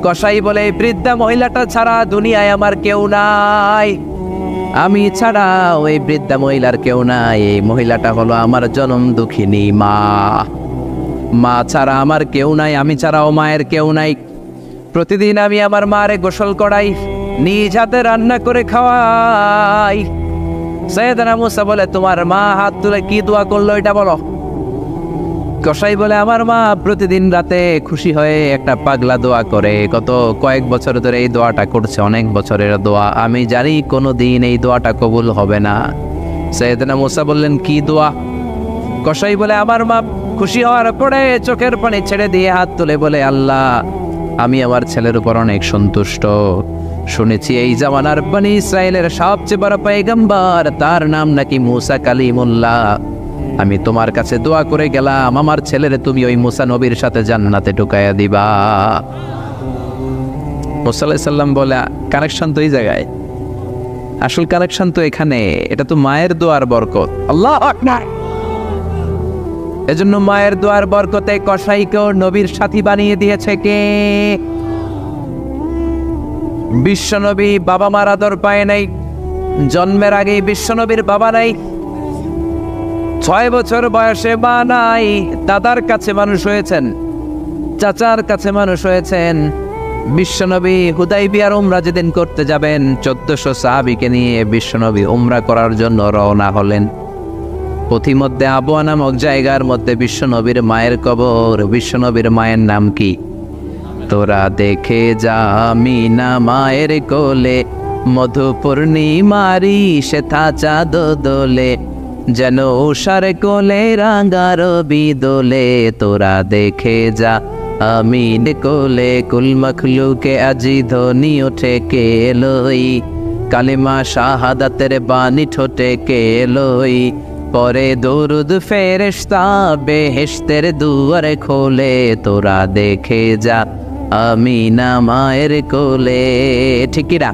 কসাই বলে, এই বৃদ্ধা মহিলাটা ছাড়া দুনিয়ায় আমার কেউ নাই, আমি ছাড়া ওই বৃদ্ধা মহিলার কেউ নাই। এই মহিলাটা হলো আমার জনম দুঃখিনী মা। মা ছাড়া আমার কেউ নাই, আমি ছাড়াও মায়ের কেউ নাই। প্রতিদিন আমি আমার মারে গোসল করাই, নিজ হাতে রান্না করে খাওয়াই। সাইয়েদনা মূসা বলে, তোমার মা হাত তুলে কি দোয়া করলো এটা বলো। কসাই বলে, আমার মা প্রতিদিন রাতে খুশি হয়ে একটা পাগলা দোয়া করে, গত কয়েক বছর ধরে এই দোয়াটা করছে, অনেক বছরের দোয়া, আমি জানি কোনো দিন এই দোয়াটা কবুল হবে না। সাইয়েদনা মূসা বললেন, কি দোয়া? কসাই বলে, আমার মা খুশি হওয়ার পরে চোখের পানি ছেড়ে দিয়ে হাত তুলে বলে, আল্লাহ, আমি আমার ছেলের উপর অনেক সন্তুষ্ট। শুনেছি এই জামানার বনি ইসরায়েলের সবচেয়ে বড় পয়গম্বর, তার নাম নাকি মূসা কালিমুল্লাহ। আমি তোমার কাছে দোয়া করে গেলাম, আমার ছেলেরে তুমি ওই মূসা নবীর সাথে জান্নাতে ঢুকাইয়া দিবা। মূসা আলাইহিস সালাম বলে, কানেকশন তো এই জায়গায়, আসল কানেকশন তো এখানে, এটা তো মায়ের দোয়ার বরকত। আল্লাহু আকবার। এজন্য মায়ের দোয়ার বরকতে কসাইকেও নবীর সাথী বানিয়ে দিয়েছে কে? বিশ্বনবী বাবা মার আদর পায় নাই, জন্মের আগেই বিশ্বনবীর বাবা নাই, 6 বছর বয়সে মা নাই, দাদার কাছে মানুষ হয়েছেন, চাচার কাছে মানুষ হয়েছেন। বিশ্বনবী হুদাইবিয়ার উমরা যেদিন করতে যাবেন 1400 সাহাবীকে নিয়ে বিশ্বনবী উমরা করার জন্য রওনা হলেন। পথিমধ্যে আবওয়া নামক জায়গার মধ্যে বিশ্বনবীর মায়ের কবর। বিশ্বনবীর মায়ের নাম কি? তোরা দেখে যা আমিনা মায়ের কোলে, মধু পূর্ণিমারি সেথা চাঁদ দোলে, যেন উষার কোলে রাঙার বিদোলে। তোরা দেখে যা আমিন কোলে, কুল মখলুকে আজি ধ্বনি ওঠে কে লই, কালিমা শাহাদাতের বাণী ঠোঁটে কে লই, পরে দরুদ ফেরেশতা বেহেশতের দুয়ারে খোলে। তোরা দেখে যা আমিনা মায়ের কোলে। ঠিকিরা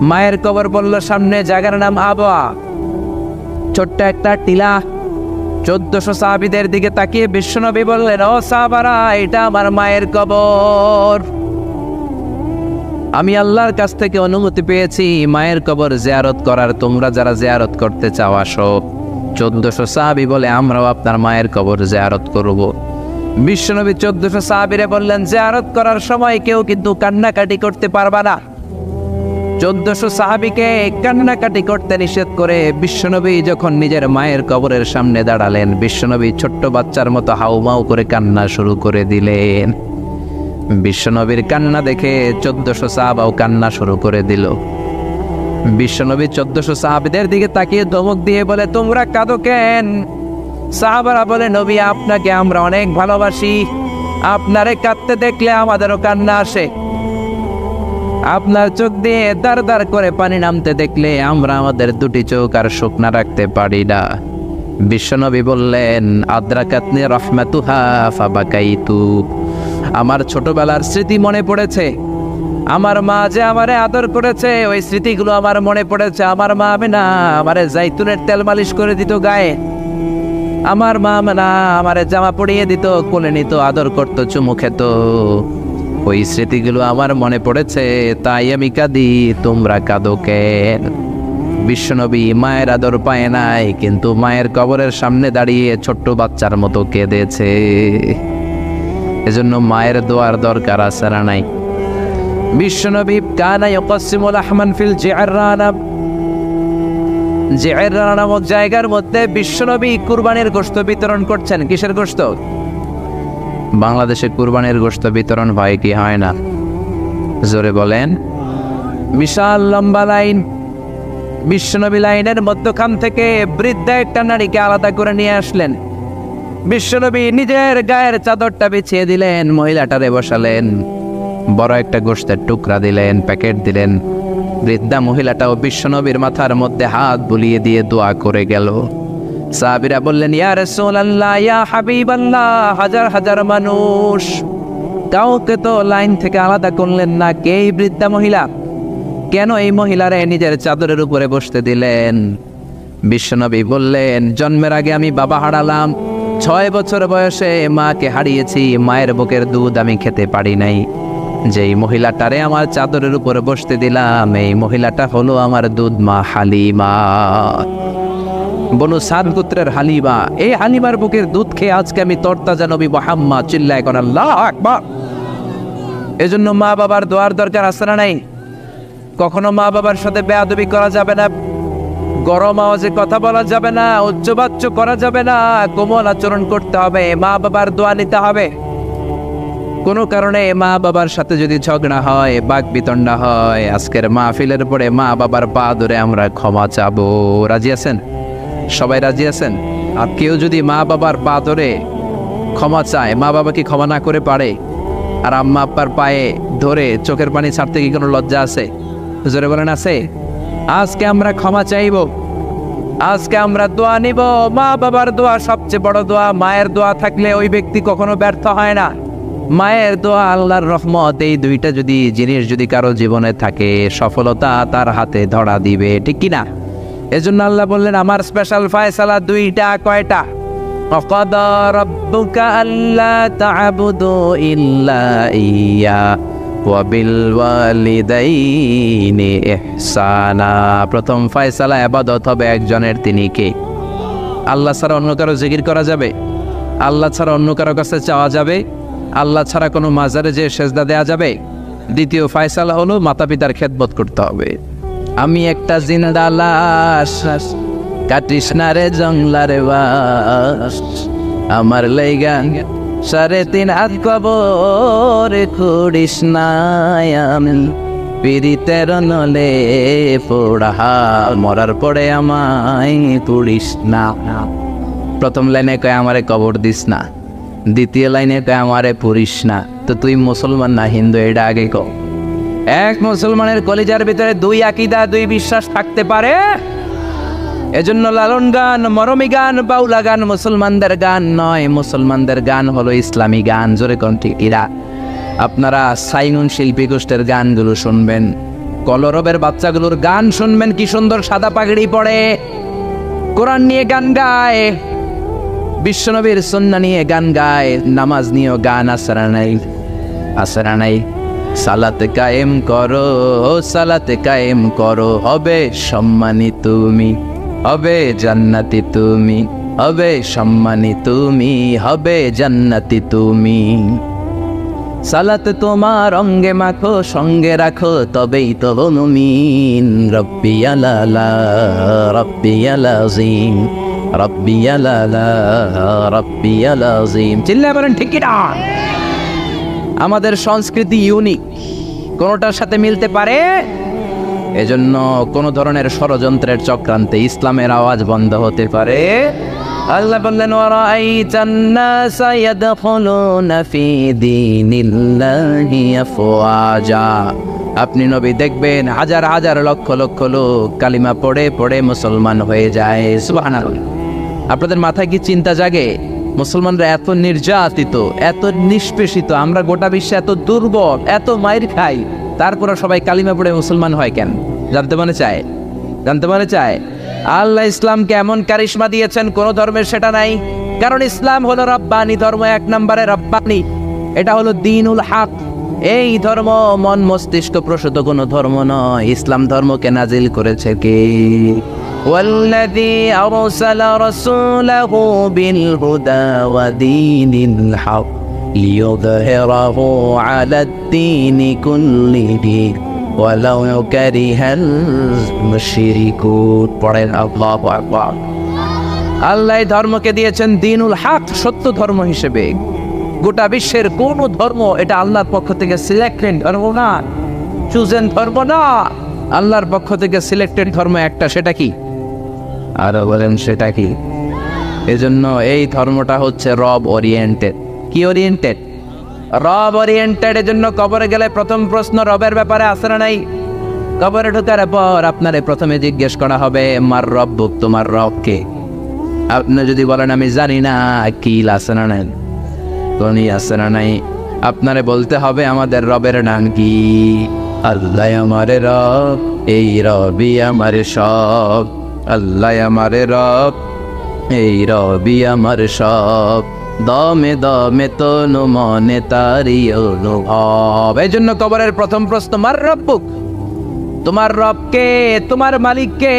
মায়ের কবর বলল সামনে, জায়গার নাম আবওয়া, ছোট্ট একটা টিলা। 1400 সাহাবীদের দিকে তাকিয়ে বিশ্বনবী বললেন, ও সাহাবারা, এটা আমার মায়ের কবর। আমি আল্লাহর কাছ থেকে অনুমতি পেয়েছি মায়ের কবর জিয়ারত করার, তোমরা যারা জিয়ারত করতে চাও আসো। 1400 সাহাবী বলে, আমরাও আপনার মায়ের কবর জিয়ারত করব। বিশ্বনবী 1400 সাহাবীরে বললেন, জিয়ারত করার সময় কেউ কিন্তু কান্নাকাটি করতে পারবা না। 1400 সাহাবীকে কান্নাকাটি করতে নিষেধ করে বিশ্বনবী যখন নিজের মায়ের কবরের সামনে দাঁড়ালেন, বিশ্বনবী ছোট্ট বাচ্চার মতো হাউমাউ করে কান্না শুরু করে দিলেন। বিশ্বনবীর কান্না দেখে 1400 সাহাবাও কান্না শুরু করে দিল। বিশ্বনবী 1400 সাহাবীদের দিকে তাকিয়ে ধমক দিয়ে বলে, তোমরা কাঁদো কেন? সাহাবারা বলে, নবী, আপনাকে আমরা অনেক ভালোবাসি, আপনারে কাঁদতে দেখলে আমাদেরও কান্না আসে, আপনার চোখ দিয়ে দার দার করে পানি নামতে দেখলে আমরা আমাদের দুটি চোখ আর শুকনা রাখতে পারি না। বিশ্বনবী বললেন, আদ্রাকাতনি রাহমাতুহা ফাবাকাইতু, আমার ছোটবেলার স্মৃতি মনে পড়েছে, আমার মা যে আমারে আদর করেছে ওই স্মৃতিগুলো আমার মনে পড়েছে। আমার মা না আমারে জাইতুনের তেল মালিশ করে দিত গায়ে, আমার মা না আমারে জামা পরিয়ে দিত, কোলে নিত, আদর করতো, চুমু খেত, ওই স্মৃতিগুলো আমার মনে পড়েছে, তাই আমি কাঁদি, তোমরা কাঁদো কেন? বিশ্বনবী মায়ের আদর পায় নাই, কিন্তু মায়ের কবরের সামনে দাঁড়িয়ে ছোট্ট বাচ্চার মতো কেঁদেছে। এজন্য মায়ের দোয়ার দরকার আছে না নাই? বিশ্বনবী কানা ইয়াকসিমুল আহমান ফিল জিআররানা, জিআররানা নামক জায়গার মধ্যে বিশ্বনবী কুরবানির গোশত বিতরণ করছেন। কিসের গোশত? বাংলাদেশে কুরবানির গোশত বিতরণ হয় কি হয় না? জোরে বলেন। বিশাল লম্বা লাইন, বিশ্বনবী লাইনের মধ্যখান থেকে বৃদ্ধা একটা নারীকে আলাদা করে নিয়ে আসলেন। বিশ্বনবী নিজের গায়ের চাদরটা বিছিয়ে দিলেন, মহিলাটারে বসালেন, বড় একটা গোশতের টুকরা দিলেন, প্যাকেট দিলেন। বৃদ্ধা মহিলাটাও বিশ্বনবীর মাথার মধ্যে হাত বুলিয়ে দিয়ে দোয়া করে গেল। সাহাবীরা বললেন, ইয়া রাসূলুল্লাহ, ইয়া হাবিবাল্লাহ, হাজার হাজার মানুষ, কাউকে তো লাইন থেকে আলাদা করলেন না, কে এই বৃদ্ধা মহিলা? কেন এই মহিলারে নিজের চাদরের উপরে বসতে দিলেন? বিশ্বনবী বললেন, জন্মের আগে আমি বাবা হারালাম, 6 বছর বয়সে মাকে হারিয়েছি, মায়ের বুকের দুধ আমি খেতে পারি নাই, যেই মহিলাটারে আমার চাদরের উপরে বসতে দিলাম এই মহিলাটা হলো আমার দুধ মা হালিমা, বনু সাদ গোত্রের হালিমা। এই হালিমার বুকের দুধ খেয়ে আজকে আমি তরতাজা নবী মুহাম্মদ। চিল্লায় কোন আল্লাহু আকবার। এজন্য মা বাবার দোয়ার দরকার আছে না নাই? কখনো মা বাবার সাথে বেয়াদবি করা যাবে না, গরম আওয়াজে কথা বলা যাবে না, উচ্চবাচ্য করা যাবে না, কোমল আচরণ করতে হবে, মা বাবার দোয়া নিতে হবে। কোনো কারণে মা বাবার সাথে যদি ঝগড়া হয়, বাক বিতণ্ডা হয়, আজকের মাহফিলের পরে মা বাবার পা ধরে আমরা ক্ষমা চাবো। রাজি আছেন? সবাই রাজি আছেন? আর কেউ যদি মা বাবার পা ধরে ক্ষমা চায়, মা বাবা কি ক্ষমা না করে পারে? আর আম্মা আব্বার পায়ে ধরে চোখের পানি ছাড়তে কি কোনো লজ্জা আছে? জোরে বলেন, আছে? আজকে আমরা ক্ষমা চাইব, আজকে আমরা দোয়া নিব। মা বাবার দোয়া সবচেয়ে বড় দোয়া। মায়ের দোয়া থাকলে ওই ব্যক্তি কখনো ব্যর্থ হয় না। মায়ের দোয়া, আল্লাহর রহমত, এই দুইটা যদি জিনিস যদি কারো জীবনে থাকে, সফলতা তার হাতে ধরা দিবে, ঠিক কিনা? এজন্য আল্লাহ বললেন, আমার স্পেশাল ফয়সালা দুইটা। কয়টা? وقضى ربك ألا تعبدوا إلا إياه وبالوالدين إحسانا। প্রথম ফয়সালা ইবাদত হবে একজনের, তিনি কে? আল্লাহ ছাড়া অন্য কারো জিকির করা যাবে? আল্লাহ ছাড়া অন্য কারো কাছে চাওয়া যাবে? আল্লাহ ছাড়া কোনো মাজারে যে সেজদা দেয়া যাবে? দ্বিতীয় ফয়সালা হলো মাতা পিতার খেদমত করতে হবে। আমি একটা জিন্দা লাশ, কাটিস না রে জংলারে বাস, আমার লাইগা 3.5 হাত কবর খুঁড়িস না, আমি পিরিতের নলে পোড়া, মরার পরে আমায় পুড়িস না। প্রথম লাইনে কয় আমারে কবর দিস না, দ্বিতীয় লাইনে কয় আমারে পুড়িস না। তো তুই মুসলমান না হিন্দু, এটা আগে কও। এক মুসলমানের কলিজার ভিতরে 2 আকীদা 2 বিশ্বাস থাকতে পারে? এজন্য লালন গান, মরমী গান, বাউলা গান মুসলমানদের গান নয়, মুসলমানদের গান হলো ইসলামী গান। জোরে কোন ঠিক এরা? আপনারা সাইনুন শিল্পী গোষ্ঠীর গানগুলো শুনবেন, কলরবের বাচ্চাগুলোর গান শুনবেন, কি সুন্দর সাদা পাগড়ি পরে কোরআন নিয়ে গান গায়, বিশ্বনবীর সুন্নাহ নিয়ে গান গায়, নামাজ নিয়েও গান আসরা নাই, আসরা নাই। সালাতে কায়েম করো, সালাতে কায়েম করো, হবে সম্মানী তুমি, হবে জান্নাতি তুমি, হবে সম্মানী তুমি, হবে জান্নাতি তুমি। সালাত তোমার অঙ্গে মাখো, সঙ্গে রাখো, তবেই তো মুমিন। রব্বিয়াল আলা, রব্বিয়াল আযীম, রব্বিয়াল আলা, রব্বিয়াল আযীম। চিল্লায় বলেন ঠিক কি না? আমাদের সংস্কৃতি ইউনিক, কোনোটার সাথে মিলতে পারে। এজন্য কোন ধরনের ষড়যন্ত্রের চক্রান্তে ইসলামের আওয়াজ বন্ধ হতে পারে। আল্লাহ বললেন ওয়ারাআইতান নাসা ইয়াদখুলুনা ফি দীনিল্লাহি আফওয়াজা। আপনি নবী দেখবেন হাজার হাজার লক্ষ লক্ষ লোক কালিমা পড়ে পড়ে মুসলমান হয়ে যায়। সুবহানাল্লাহ। আপনাদের মাথায় কি চিন্তা জাগে? মুসলমানরা এত নির্যাতিত, এত নিষ্পেষিত, আমরা গোটা বিশ্বে এত দুর্বল, এত মাইর খাই, তারপরে সবাই কালিমা পড়ে মুসলমান হয় কেন? জানতে মনে চায়? জানতে মনে চায়? আল্লাহ ইসলামকে এমন কারিশমা দিয়েছেন, কোন ধর্মের সেটা নাই। কারণ ইসলাম হলো রব্বানি ধর্ম, 1 নম্বরে রব্বানি। এটা হলো দ্বীনুল হক। এই ধর্ম মন মস্তিষ্ক প্রসূত কোন ধর্ম নয়। ইসলাম ধর্মকে নাজিল করেছে কে? ওয়াল্লাযী আরসালা রাসূলাহু বিল হুদা ওয়া দীনিল হক লিইয়ুযহিরাহু আলাদ-দীনি কুল্লিহি ওয়ালাউ কারিহাল মুশরিকুন। পড়েন আল্লাহু আকবার। আল্লাহ ধর্মকে দিয়েছেন দ্বীনুল হক, সত্য ধর্ম হিসেবে। গোটা বিশ্বের কোন ধর্ম এটা আল্লাহর পক্ষ থেকে সিলেক্টেড ধর্ম না, চুজেন ধর্ম না। আল্লাহর পক্ষ থেকে সিলেক্টেড ধর্ম একটা, সেটা কি? আরো বলেন সেটা কি? এজন্য এই ধর্মটা হচ্ছে রব ওরিয়েন্টেড। কি ওরিয়েন্টেড? রব ওরিয়েন্টেড। এজন্য কবরে গেলে প্রথম প্রশ্ন রবের ব্যাপারে আছে না নাই? কবরে ঢোকার পর আপনারে প্রথমে জিজ্ঞেস করা হবে মার রব্বুক, তোমার রব কে? আপনি যদি বলেন আমি জানি না, কি আছে না নাই? কোনই আছে না নাই? আপনারে বলতে হবে আমাদের রবের নাম কি? আল্লাহ আমারে রব, এই রবি আমার সব। আল্লাহ আমারে রব, এই রবি আমার সব। দমে দমে তনু মনে তারি অনুভব। এই জন্য কবরের প্রথম প্রশ্ন মার রব্বুক, তোমার রব কে, তোমার মালিক কে?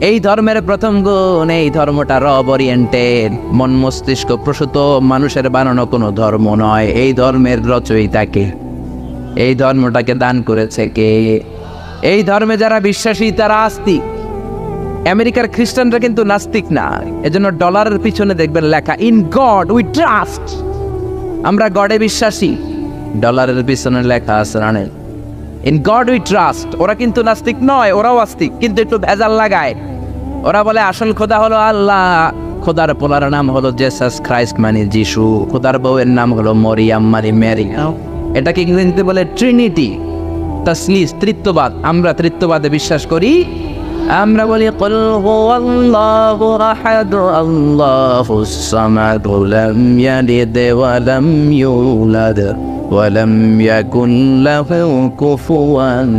এই ধর্মের প্রথম গুণ, এই ধর্মটা রব ওরিয়েন্টেড, মন মস্তিষ্ক প্রসূত, মানুষের বানানো কোনো ধর্ম নয়। এই ধর্মের রচয়িতা কে? এই ধর্মটাকে দান করেছে কে? এই ধর্মে যারা বিশ্বাসী তারা আস্তিক। আমেরিকার খ্রিস্টানরা কিন্তু নাস্তিক না। এজন্য ডলারের পিছনে দেখবেন লেখা ইন গড উই ট্রাস্ট। আমরা গডে বিশ্বাসী, ডলারের পিছনে লেখা আছে না ইন গড উই ট্রাস্ট। ওরা কিন্তু নাস্তিক নয়, ওরাও আস্তিক, কিন্তু একটু ভেজাল লাগায়। ওরা বলে আসল খোদা হলো আল্লাহ, খোদার পোলার নাম হলো জেসাস খ্রাইস্ট মানে যিশু, খোদার বউয়ের নাম হলো মরিয়াম মানে মেরি। এটাকে ইংরেজিতে বলে ট্রিনিটি, তাসলিস, তৃত্ববাদ। আমরা তৃত্ববাদে বিশ্বাস করি। আমরা বলি কুল হুয়াল্লাহু আহাদ আল্লাহুস সামাদ লাম ইয়ালিদ ওয়া লাম ইউলাদ ওয়া লাম ইয়াকুল লাহু কুফুয়ান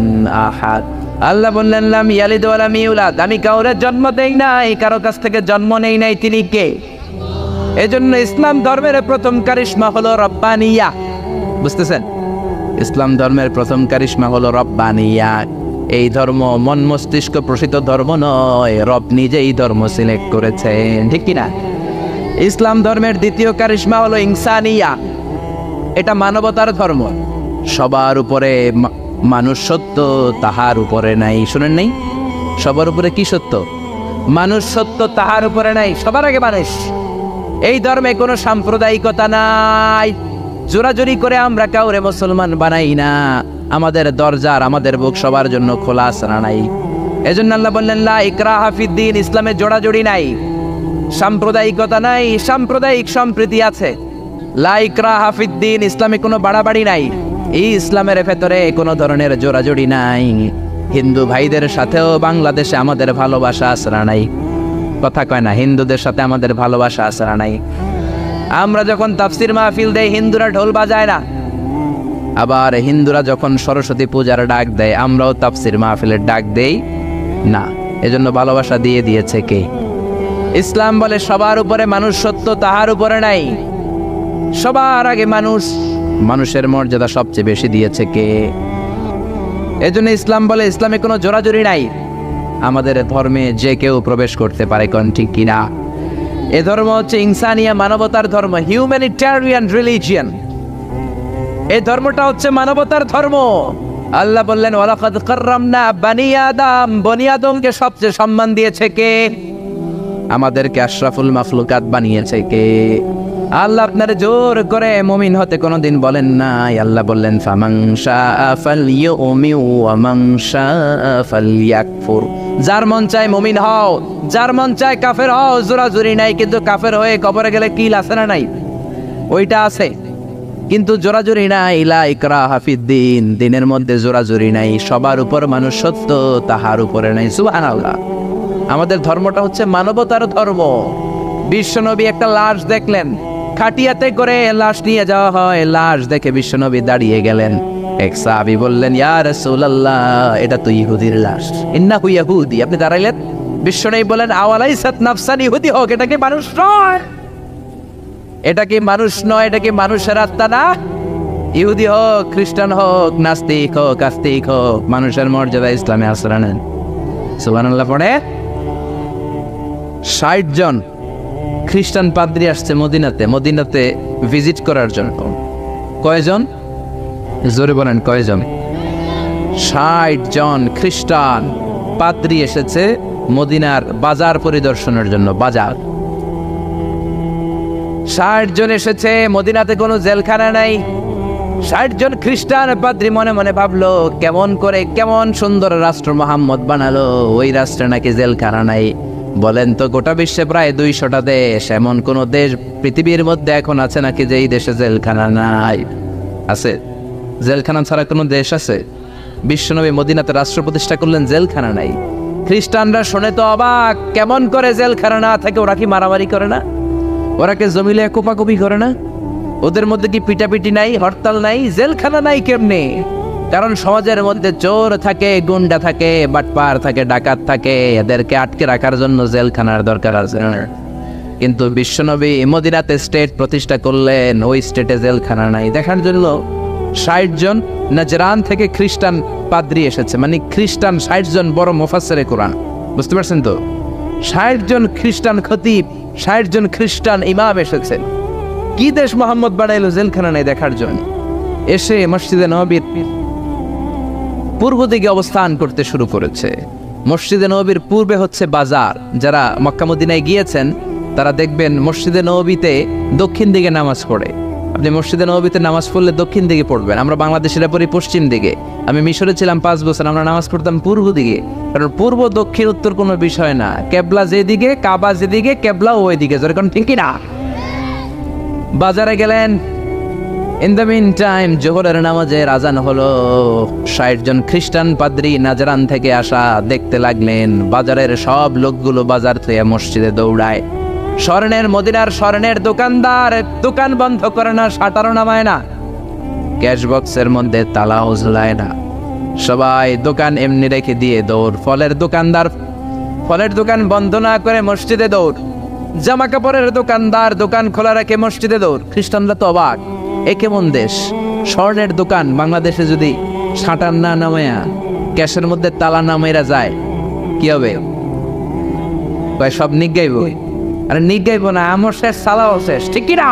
আহাদ। আল্লাহ বললেন লাম ইয়ালিদ ওয়া লাম ইউলাদ, আমি কাউরে জন্ম দেই নাই, কারো কাছ থেকে জন্ম নেই নাই। তিনি কে? এজন্য ইসলাম ধর্মের প্রথম কারিশমা হলো রব্বানিয়া। বুঝতেছেন? ইসলাম ধর্মের প্রথম কারিশমা হলো রব্বানিয়া। এই ধর্ম মন মস্তিষ্ক প্রসিত ধর্ম নয়, রব নিজেই ধর্ম সিলেক্ট করেছেন, ঠিক কিনা? ইসলাম ধর্মের দ্বিতীয় কারিশমা হলো ইনসানিয়া। এটা মানবতার ধর্ম। সবার উপরে মানুষ সত্য, তাহার উপরে নাই। শুনেন নাই? সবার উপরে কি সত্য? মানুষ সত্য, তাহার উপরে নাই। সবার আগে মানুষ। এই ধর্মে কোনো সাম্প্রদায়িকতা নাই। জোরাজুরি করে আমরা কাউরে মুসলমান বানাই না। আমাদের দরজার, আমাদের বুক সবার জন্য খোলা আছে না নাই? এজন্য আল্লাহ বললেন লা ইকরাহা ফিদ্দিন, ইসলামে জোড়াজুড়ি নাই, সাম্প্রদায়িকতা নাই, সাম্প্রদায়িক সম্প্রীতি আছে। লা ইকরাহা ফিদ্দিন, ইসলামে কোনো বাড়াবাড়ি নাই। এই ইসলামের ভেতরে কোনো ধরনের জোড়াজুড়ি নাই। হিন্দু ভাইদের সাথেও বাংলাদেশে আমাদের ভালোবাসা আছে না নাই? কথা কয় না, হিন্দুদের সাথে আমাদের ভালোবাসা আছে না নাই? আমরা যখন তাফসির মাহফিল দেই, হিন্দুরা ঢোল বাজায় না। আবার হিন্দুরা যখন সরস্বতী পূজার ডাক দেয়, আমরাও তাফসির মাহফিলের ডাক দেই না। এজন্য ভালোবাসা দিয়ে দিয়েছে কে? ইসলাম বলে সবার উপরে মানুষ সত্য, তাহার উপরে নাই। সবার আগে মানুষ, মানুষের মর্যাদা সবচেয়ে বেশি দিয়েছে কে? এজন্য ইসলাম বলে ইসলামে কোনো জোরাজুরি নাই। আমাদের ধর্মে যে কেউ প্রবেশ করতে পারে, কোন ঠিক কিনা? এ ধর্ম হচ্ছে ইনসানিয়া, মানবতার ধর্ম, হিউম্যানিটেরিয়ান রিলিজিয়ন। এই ধর্মটা হচ্ছে মানবতার ধর্ম। আল্লাহ বললেন ওয়ালাকাদ কাররামনা বানি আদম, বনি আদমকে সবচেয়ে সম্মান দিয়েছে কে? আমাদেরকে আশরাফুল মাখলুকাত বানিয়েছে কে? আল্লাহ আপনার জোর করে মুমিন হতে কোনোদিন বলেন নাই। আল্লাহ বললেন ফামান শাআ ফালইউমিন ওয়া মান শাআ ফালইয়াকফুর। যার মন চায় মুমিন হও, যার মন চায় কাফের হও। জোরাজুরি নাই, কিন্তু কাফের হয়ে কবরে গেলে কিল আছে না নাই? ওইটা আছে, কিন্তু জোরাজুরি নাই। লা ইকরাহা ফিদ্দিন, দিনের মধ্যে জোরাজুরি নাই। সবার উপর মানুষ সত্য, তাহার উপরে নাই। সুবহানাল্লাহ। আমাদের ধর্মটা হচ্ছে মানবতার ধর্ম। বিশ্বনবী একটা লাশ দেখলেন, খাটিয়াতে করে লাশ নিয়ে যাওয়া হয়। লাশ দেখে বিশ্বনবী দাঁড়িয়ে গেলেন। এক সাহাবী বললেন ইয়া রাসূলুল্লাহ, এটা তো ইহুদির লাশ। ইন্নাহু ইয়াহুদি। আপনি দাঁড়াইলেন, বিশ্বনবী বলেন আওয়ালাইসাত নাফসান, ইহুদি হোক, এটা কি মানুষ নয়? এটা কি মানুষ নয়? এটা কি মানুষের আত্মা না? ইহুদি হোক, খ্রিস্টান হোক, নাস্তিক হোক, আস্তিক হোক, মানুষের মর্যাদা ইসলামে আশ্রয় নেন। সুবহানাল্লাহ। পড়ে ৬০ জন খ্রিস্টান পাদ্রী আসছে মদিনাতে ভিজিট করার জন্য। কয়জন? জোরে বলেন কয়জন? ৬০ জন খ্রিস্টান পাদ্রী এসেছে মদিনার বাজার পরিদর্শনের জন্য। বাজার ৬০ জন এসেছে। মদিনাতে কোনো জেলখানা নাই। ৬০ জন খ্রিস্টান পাদ্রী মনে মনে ভাবলো, কেমন সুন্দর রাষ্ট্র মোহাম্মদ বানালো, ওই রাষ্ট্রে নাকি জেলখানা নাই। বলেন তো, গোটা বিশ্বে প্রায় ২০০টা দেশ, এমন কোন দেশ পৃথিবীর মধ্যে এখন আছে নাকি যে এই দেশে জেলখানা নাই? আছে? জেলখানা ছাড়া কোনো দেশ আছে? বিশ্বনবী মদিনাতে রাষ্ট্র প্রতিষ্ঠা করলেন, জেলখানা নাই। খ্রিস্টানরা শুনে তো অবাক, কেমন করে জেলখানা না থাকে? ওরা কি মারামারি করে না? ওরা কি জমিলে কোপাকুপি করে না? ওদের মধ্যে কি পিটাপিটি নাই, হরতাল নাই? জেলখানা নাই কেমনে? কারণ সমাজের মধ্যে চোর থাকে, গুন্ডা থাকে, বাটপার থাকে, ডাকাত থাকে। এদেরকে আটকে রাখার জন্য জেলখানার দরকার আছে। কিন্তু বিশ্বনবী মদিনাতে স্টেট প্রতিষ্ঠা করলেন, ওই স্টেটে জেলখানা নাই। দেখার জন্য ৬০ জন নাজরান থেকে খ্রিস্টান পাদ্রী এসেছে। মানে খ্রিস্টান ৬০ জন বড় মুফাসসিরে কোরআন। বুঝতে পারছেন তো? ৬০ জন খ্রিস্টান খতিব, ৬০ জন খ্রিস্টান ইমাম এসেছেন। কি দেশ মোহাম্মদ বানাইলো? জেলখানা নাই দেখার জন্য। এসে মসজিদে নববীর পূর্ব দিকে অবস্থান করতে শুরু করেছে। মসজিদে নববীর পূর্বে হচ্ছে বাজার। যারা মক্কা মদিনায় গিয়েছেন তারা দেখবেন মসজিদে নববীতে দক্ষিণ দিকে নামাজ পড়ে। আপনি মসজিদে নববীতে নামাজ পড়লে দক্ষিণ দিকে পড়বেন। আমরা বাংলাদেশিরা পড়ি পশ্চিম দিকে। আমি মিশরে ছিলাম ৫ বছর, আমরা নামাজ পড়তাম পূর্ব দিকে। কারণ পূর্ব দক্ষিণ উত্তর কোনো বিষয় না, কেবলা যেদিকে, কাবা যেদিকে, কেবলা ওই দিকে। যেরকম ঠিক না? বাজারে গেলেন। ইন দ্য মিন টাইম জোহরের নামাজের আজান হলো। ৬০ জন খ্রিস্টান পাদ্রী নাজরান থেকে আসা দেখতে লাগলেন বাজারের সব লোকগুলো বাজার থেকে মসজিদে দৌড়ায়। স্বর্ণের, মদিনার স্বর্ণের দোকানদার দোকান বন্ধ করে না, শাটারও নামায় না, ক্যাশ বক্সের মধ্যে তালাও ঝুলায় না। সবাই দোকান এমনি রেখে দিয়ে দৌড়। ফলের দোকানদার ফলের দোকান বন্ধ না করে মসজিদে দৌড়। জামা কাপড়ের দোকানদার দোকান খোলা রাখে, মসজিদে দৌড়। খ্রিস্টানরা তো অবাক, এ কেমন দেশ? স্বর্ণের দোকান বাংলাদেশে যদি শাটার না নামায়া ক্যাশের মধ্যে তালা নামাইরা যায় কি হবে? সব নিগাইব। আরে নিগাইব না, আমও শেষ, সালাও শেষ, ঠিক কি না?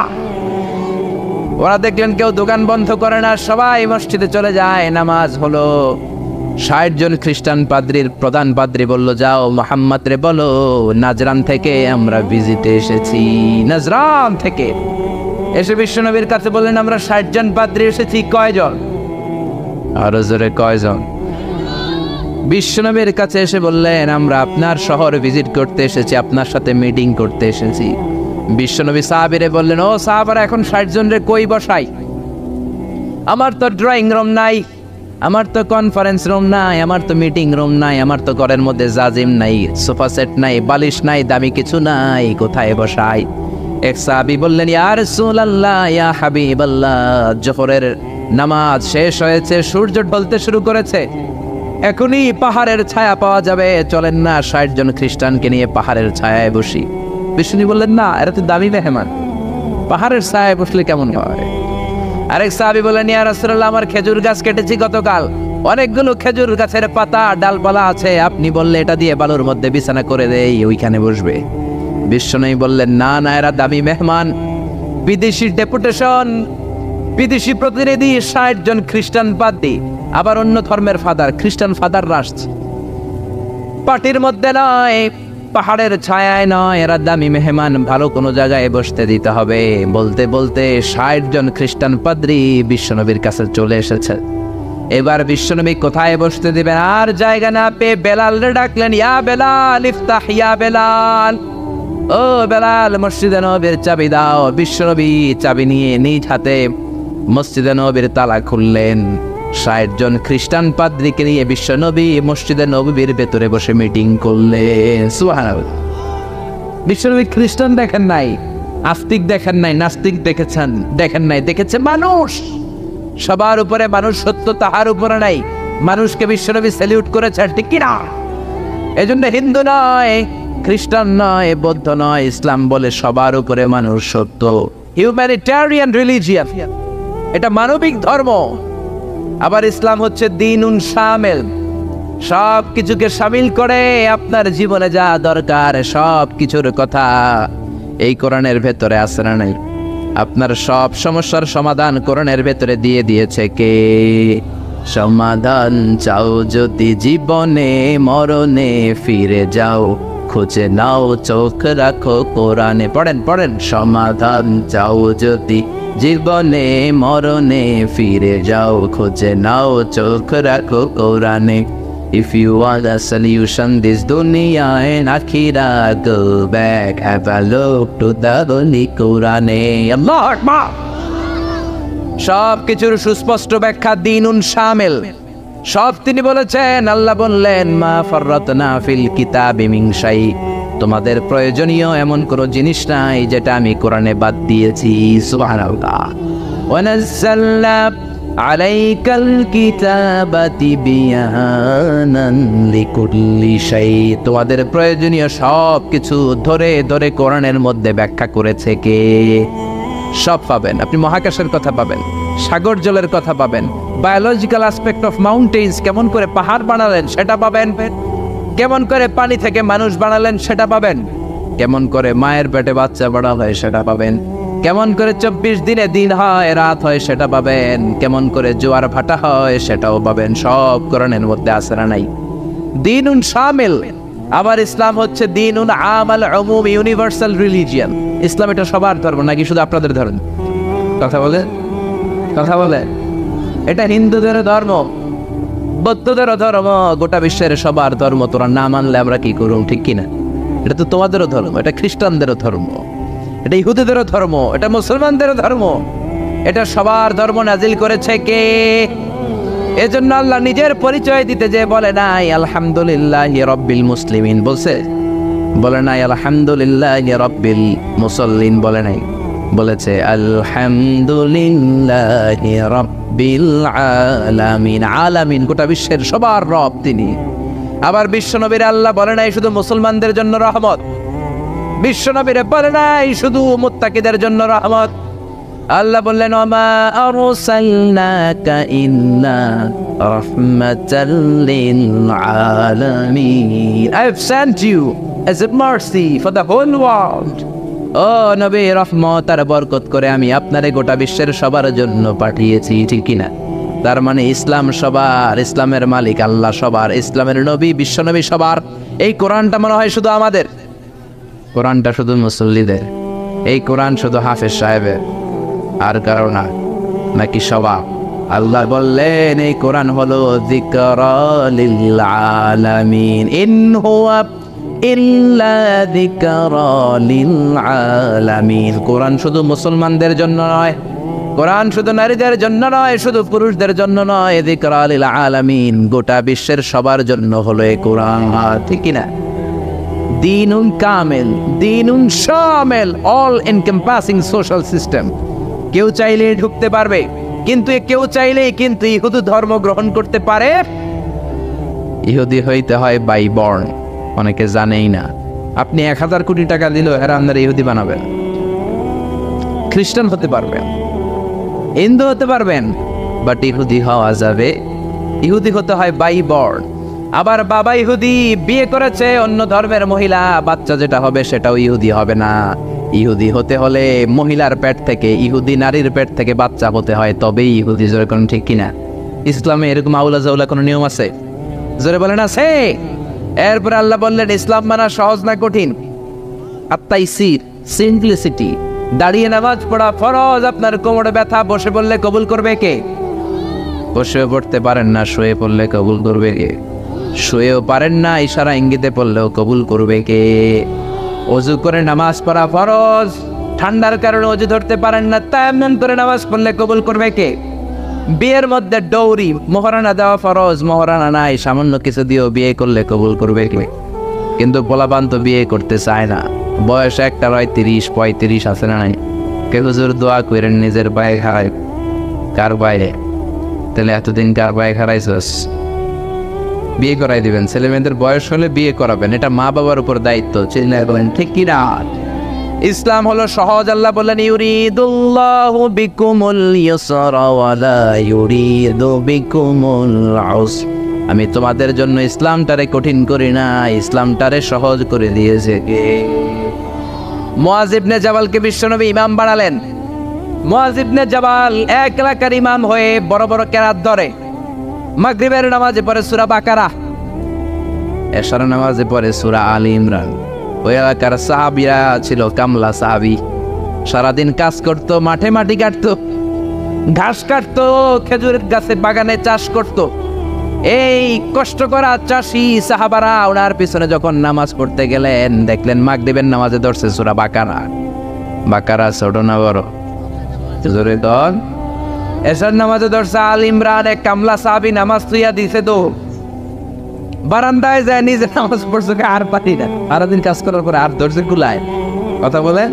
ওরা দেখলেন কেউ দোকান বন্ধ করে না, সবাই মসজিদে চলে যায়। নামাজ হলো। 60 জন খ্রিস্টান পাদ্রীর প্রধান পাদ্রী বলল, যাও মোহাম্মদ রে বলো নাজরান থেকে আমরা ভিজিটে এসেছি। নাজরান থেকে এসে বিশ্বনবীর কাছে বললেন, আমরা 60 জন পাদ্রী এসেছি। কয়জন? আরো জোরে, কয়জন? বিশ্বনবীর কাছে এসে বললেন, আমরা আপনার শহর ভিজিট করতে এসেছি, আপনার সাথে মিটিং করতে এসেছি। বিশ্বনবী সাহাবীরে বললেন, ও সাহাবারা, এখন 60 জন রে কই বসাই? আমার তো ড্রয়িং রুম নাই, আমার তো কনফারেন্স রুম নাই, আমার তো মিটিং রুম নাই, আমার তো ঘরের মধ্যে জাজিম নাই, সোফা সেট নাই, বালিশ নাই, দামি কিছু নাই, কোথায় বসাই? এক সাহাবী বললেন, ইয়া রাসূলুল্লাহ, ইয়া হাবিবাল্লাহ, জোহরের নামাজ শেষ হয়েছে, সূর্য ঢলতে শুরু করেছে, এখনই পাহাড়ের ছায়া পাওয়া যাবে, চলেন না 60 জন খ্রিস্টানকে নিয়ে পাহাড়ের ছায়ায় বসি। বিষ্ণু বললেন, না, এরা তো দামি মেহমান, পাহাড়ের ছায়ায় বসলে কেমন হয়? আরেক সাহাবী বললেন, ইয়া রাসূলুল্লাহ, আমার খেজুর গাছ কেটেছি গতকাল, অনেকগুলো খেজুর গাছের পাতা ডালপালা আছে, আপনি বললে এটা দিয়ে বালুর মধ্যে বিছানা করে দেই, ওইখানে বসবে। বিষ্ণু বললেন, না না, এরা দামি মেহমান, বিদেশি ডেপুটেশন, বিদেশি প্রতিনিধি, 60 জন খ্রিস্টান পাদ্রী, আবার অন্য ধর্মের ফাদার, খ্রিস্টান ফাদাররা আসছে। পার্টির মধ্যে নয়, পাহাড়ের ছায়ায় নয়, এরা দামি মেহমান, ভালো কোনো জায়গায় বসতে দিতে হবে। বলতে বলতে 60 জন খ্রিস্টান পাদ্রী বিশ্বনবীর কাছে চলে এসেছে। এবার বিশ্বনবী কোথায় বসতে দিবেন আর জায়গা না পেয়ে বেলালরে ডাকলেন, ইয়া বেলাল ইফতাহ, ইয়া বেলাল, ও বেলাল, মসজিদে নববীর চাবি দাও। বিশ্বনবী চাবি নিয়ে নিজ হাতে মসজিদে নববীর তালা খুললেন। 60 জন খ্রিস্টান পাদ্রীকে নিয়ে বিশ্বনবী মসজিদে নববীর ভেতরে বসে মিটিং করলেন। সুবহানাল্লাহ। বিশ্বনবী খ্রিস্টান দেখেন নাই, আস্তিক দেখেন নাই, নাস্তিক দেখেন নাই, দেখেছে মানুষ। সবার উপরে মানুষ, সত্য তাহার উপরে নাই। মানুষকে বিশ্বনবী স্যালিউট করেছে, ঠিক কি না? এজন্য হিন্দু নয়, খ্রিস্টান নয়, বৌদ্ধ নয়, ইসলাম বলে সবার উপরে মানুষ সত্য। হিউম্যানিটেরিয়ান রিলিজিয়ান, এটা মানবিক ধর্ম। আবার ইসলাম হচ্ছে দ্বীনুন শামিল, সব কিছুকে শামিল করে। আপনার জীবনে যা দরকার সব কিছুর কথা এই কোরআনের ভেতরে আছে না নাই? আপনার সব সমস্যার সমাধান কোরআনের ভেতরে দিয়ে দিয়েছে কে? সমাধান চাও যদি জীবনে মরণে ফিরে যাও, খুঁজে নাও চোখ রাখো কোরআনে। পড়েন। সমাধান চাও যদি জীবনে মরণে ফিরে যাও, খুঁজে নাও চোখ রাখো কোরআনে। If you want a solution this dunya and akhirah, go back, have a look to the Holy Quran. Allah Akbar. সব কিছুর সুস্পষ্ট ব্যাখ্যা দ্বীনুন শামিল, সব তিনি বলেছেন। আল্লাহ বললেন, মা ফাররাতনা ফিল কিতাবি মিন শাই, তোমাদের প্রয়োজনীয় এমন কোন জিনিস নাই যেটা আমি কোরআনে বাদ দিয়েছি। সুবহানাল্লাহ। ওয়া নাযালনা আলাইকাল কিতাবা তিবিয়ানান লিকুল্লি শাই, তোমাদের প্রয়োজনীয় সব কিছু ধরে ধরে কোরআনের মধ্যে ব্যাখ্যা করেছে কে? সব পাবেন আপনি। মহাকাশের কথা পাবেন, সাগর জলের কথা পাবেন, বায়োলজিক্যাল অ্যাসপেক্ট অফ মাউন্টেন্স, কেমন করে পাহাড় বানালেন সেটা পাবেন, কেমন করে পানি থেকে মানুষ বানালেন সেটা পাবেন, কেমন করে মায়ের পেটে বাচ্চা বড় হয় সেটা পাবেন, কেমন করে 24 দিনে দিন হয় রাত হয় সেটা পাবেন, কেমন করে জোয়ার ভাটা হয় সেটাও পাবেন। সব কোরআনের মধ্যে আছে না নাই? দ্বীনুন শামিল। আবার ইসলাম হচ্ছে দ্বীনুন আমাল উমুম, ইউনিভার্সাল রিলিজিয়ান। ইসলাম এটা সবার ধর্ম নাকি শুধু আপনাদের ধর্ম? কথা বলে এটা হিন্দুদের ধর্ম, বৌদ্ধদেরও ধর্ম, গোটা বিশ্বের সবার ধর্ম। তোরা না মানলে আমরা কি করব, ঠিক কিনা? এটা তো তোমাদেরও ধর্ম, এটা খ্রিস্টানদেরও ধর্ম, এটা ইহুদিদেরও ধর্ম, এটা মুসলমানদেরও ধর্ম, এটা সবার ধর্ম নাজিল করেছে কে? এজন্য আল্লাহ নিজের পরিচয় দিতে যে বলে নাই আলহামদুলিল্লাহি রাব্বিল মুসলিমিন, বলে নাই আলহামদুলিল্লাহি রাব্বিল মুসাল্লিন, বলে নাই, বলেছে আলহামদুলিল্লাহি রাব্বিল আলামিন। আলামিন গোটা বিশ্বের সবার রব তিনি। আবার বিশ্বনবীর আল্লাহ বলে নাই শুধু মুসলমানদের জন্য রহমত, বিশ্বনবীরে বলে নাই শুধু মুত্তাকিদের জন্য রহমত। আল্লাহ বললেন ওমা আরসালনাকা ইল্লা রাহমাতাল লিল আলামিন, I have sent you as a mercy for the whole world. ও নবী, রহমত আর বরকত করে আমি আপনারে গোটা বিশ্বের সবার জন্য পাঠিয়েছি, ঠিক কিনা? তার মানে ইসলাম সবার, ইসলামের মালিক আল্লাহ সবার, ইসলামের নবী বিশ্বনবী সবার। এই কোরআনটা মনে হয় শুধু আমাদের, কোরআনটা শুধু মুসল্লিদের, এই কোরআন শুধু হাফেজ সাহেবের, আর কারো না, নাকি সবার? আল্লাহ বললেন এই কোরআন হলো যিকরা লিল আলামিন, ইন হুয়া ইল্লা যিকরা লিল আলামিন। কোরআন শুধু মুসলমানদের জন্য নয়, কোরআন শুধু নারীদের জন্য নয়, শুধু পুরুষদের জন্য নয়, যিকরা লিল আলামিন, গোটা বিশ্বের সবার জন্য হলো এই কোরআন, ঠিক কিনা? দীনুন কামিল, দীনুন শামিল, অল এনকম্পাসিং সোশ্যাল সিস্টেম। কেউ চাইলে ঢুকতে পারবে, কিন্তু কেউ চাইলে কিন্তু ইহুদি ধর্ম গ্রহণ করতে পারে। ইহুদি হইতে হয় বাই বর্ন, অনেকে জানেই না। আপনি 1000 কোটি টাকা দিলেও এরা আপনারা ইহুদি বানাবেন। খ্রিস্টান হতে পারবেন, হিন্দু হতে পারবেন, বাট ইহুদি হওয়া যাবে, ইহুদি হতে হয় বাই বর্ন। আবার বাবা ইহুদি, বিয়ে করেছে অন্য ধর্মের মহিলা, বাচ্চা যেটা হবে সেটাও ইহুদি হবে না। ইহুদি হতে হলে মহিলার পেট থেকে, ইহুদি নারীর পেট থেকে বাচ্চা হতে হয়, তবেই ইহুদি। জোরে কোন ঠিক কিনা? ইসলামে এরকম আউলা জাউলা কোনো নিয়ম আছে? জোরে বলেন আছে? এরপরে আল্লাহ বললেন ইসলাম মানা সহজ না কঠিন? আত-তাইসির, সিম্পলিসিটি। দাঁড়িয়ে নামাজ পড়া ফরজ, আপনার কোমরে ব্যথা, বসে পড়লে কবুল করবে কে? বসে পড়তে পারেন না, শুয়ে পড়লে কবুল করবে কে? শুয়েও পারেন না, ইশারা ইঙ্গিতে পড়লেও কবুল করবে কে? ওযু করে নামাজ পড়া ফরজ, ঠান্ডার কারণে ওযু ধরতে পারেন না, তায়াম্মুম করে নামাজ পড়লে কবুল করবে কে? বিয়ের মধ্যে ডৌরি, মোহরানা দেওয়া ফরজ, মোহরানা নাই, সামান্য কিছু দিয়েও বিয়ে করলে কবুল করবে কে? কিন্তু পোলাপান তো বিয়ে করতে চায় না, বয়স একটা হয় 30-35 আছে না নাই? কে হুজুর দোয়া করেন নিজের পায়ে খায়, কার পায়ে? তাহলে এতদিন কার পায়ে খারাইছস? বিয়ে করাই দিবেন, ছেলে মেয়েদের বয়স হলে বিয়ে করাবেন, এটা মা বাবার উপর দায়িত্ব। চিন্তা করেন ঠিক কিনা? ইসলাম হলো সহজ। আল্লাহ বললেন ইউরিদুল্লাহু বিকুমুল ইউসরা ওয়া লা ইউরিদু বিকুমুল উসর, আমি তোমাদের জন্য ইসলামটারে কঠিন করি না, ইসলামটারে সহজ করে দিয়েছে কে? মুআয ইবনে জাবালকে বিশ্বনবী ইমাম বানালেন। মুআয ইবনে জাবাল এক এলাকার ইমাম হয়ে বড় বড় কেরাত ধরে। মাগরিবের নামাজে পড়ে সূরা বাকারা, এশার নামাজে পড়ে সূরা আলী ইমরান। ওই এলাকার সাহাবীরা ছিল কামলা সাহাবী, সারাদিন কাজ করতো, মাঠে মাটি কাটতো, ঘাস কাটতো, খেজুরের গাছের বাগানে চাষ করতো। এই কষ্ট করা চাষি সাহাবারা ওনার পিছনে যখন নামাজ পড়তে গেলেন, দেখলেন মাগরিবের নামাজে ধরছে সূরা বাকারা। বাকারা ছোট না বড়? জোরে দল। এশার নামাজে ধরছে আল ইমরান। এক কামলা সাহাবী নামাজ তুইয়া দিছে, তো বারান্দায় যায় নিজে নামাজ পড়ছে, আর পারি না, সারাদিন কাজ করার পরে আর ধরছে কুলায়। কথা বলেন,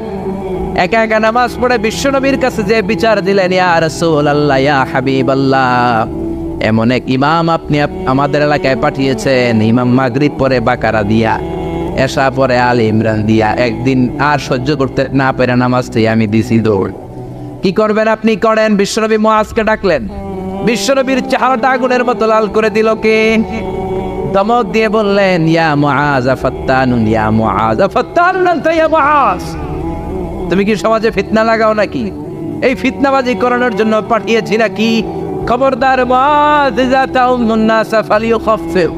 একা একা নামাজ পড়ে বিশ্বনবীর কাছে যে বিচার দিলেন, ইয়া রাসূলুল্লাহ, ইয়া হাবিবাল্লাহ, এমন এক ইমাম আপনি আমাদের এলাকায় পাঠিয়েছেন, ইমাম মাগরিব পরে বাকারা দিয়া, এশা পরে আল ইমরান দিয়া, একদিন আর সহ্য করতে না পেরে নামাজ থেকে আমি দিছি দৌড়। কি করবেন আপনি করেন। বিশ্বনবী মুআজকে ডাকলেন, বিশ্বনবীর চেহারাটা আগুনের মতো লাল করে দিল কে? ধমক দিয়ে বললেন, ইয়া মুআজ ফাত্তানুন, ইয়া মুআজ ফাত্তানুন আনতা ইয়া মুআজ, তুমি কি সমাজে ফিতনা লাগাও নাকি? এই ফিতনাবাজি করানোর জন্য পাঠিয়েছি নাকি? খবরদার মুআজ, ইযা তাউমুন নাস ফালিয়ুখাফফিফ,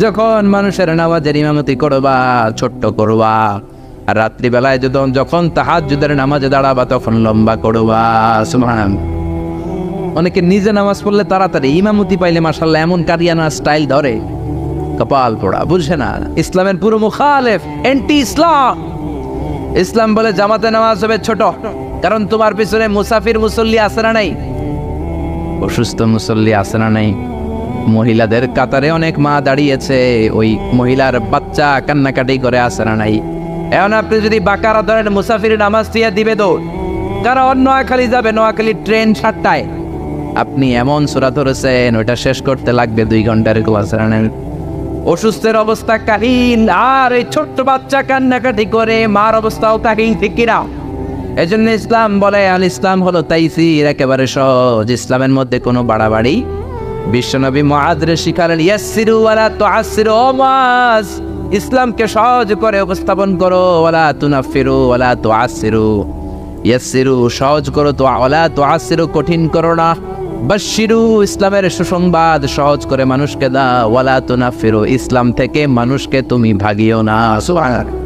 যখন মানুষের নামাজের ইমামতি করবা, ছোট্ট করবা, আর রাত্রি বেলায় যখন তাহাজ্জুদের নামাজে দাঁড়াবা তখন লম্বা করবা। সুবহানাল্লাহ। অনেকে নিজে নামাজ পড়লে তাড়াতাড়ি, ইমামতি পাইলে মাশাআল্লাহ এমন কারিয়ানা স্টাইল ধরে, কপাল পোড়া, বুঝে না। ইসলামের পুরো মুখালেফ, এন্টি ইসলাম। ইসলাম বলে জামাতে নামাজ হবে ছোট, কারণ তোমার পিছনে মুসাফির মুসল্লি আছে না নাই? অসুস্থ মুসল্লি আছে না নাই? মহিলাদের কাতারে অনেক মা দাঁড়িয়েছে, ওই মহিলার বাচ্চা কান্নাকাটি করে আছে না নাই? এখন আপনি যদি বাকারা ধরেন, মুসাফির নামাজ দিয়া দিবে দৌড়, কারণ নোয়াখালী যাবে, নোয়াখালী ট্রেন 7টায়, আপনি এমন সূরা ধরেছেন ওইটা শেষ করতে লাগবে 2 ঘন্টার ক্লাস। অসুস্থের অবস্থা কাহিল, আর এই ছোট্ট বাচ্চা কান্নাকাটি করে, মার অবস্থাও কাহিল, ঠিক কিনা? এজন্য ইসলাম বলে আল ইসলাম হলো তাইসির, একেবারে সহজ। ইসলামের মধ্যে কোনো বাড়াবাড়ি। বিশ্বনবী মুআযরে শিখালেন ইয়াসসিরু ওয়ালা তুআসসিরু, ও মুআয ইসলামকে সহজ করে উপস্থাপন করো, ওয়ালা তুনাফিরু ওয়ালা তুআসসিরু, ইয়াসসিরু সহজ করো, তো ওয়ালা তুআসসিরু কঠিন করো না। বাশশিরু ইসলামের সুসংবাদ সহজ করে মানুষকে দাও, ওয়ালা তুনাফিরু ইসলাম থেকে মানুষকে তুমি ভাগিও না। সুবহানাল্লাহ।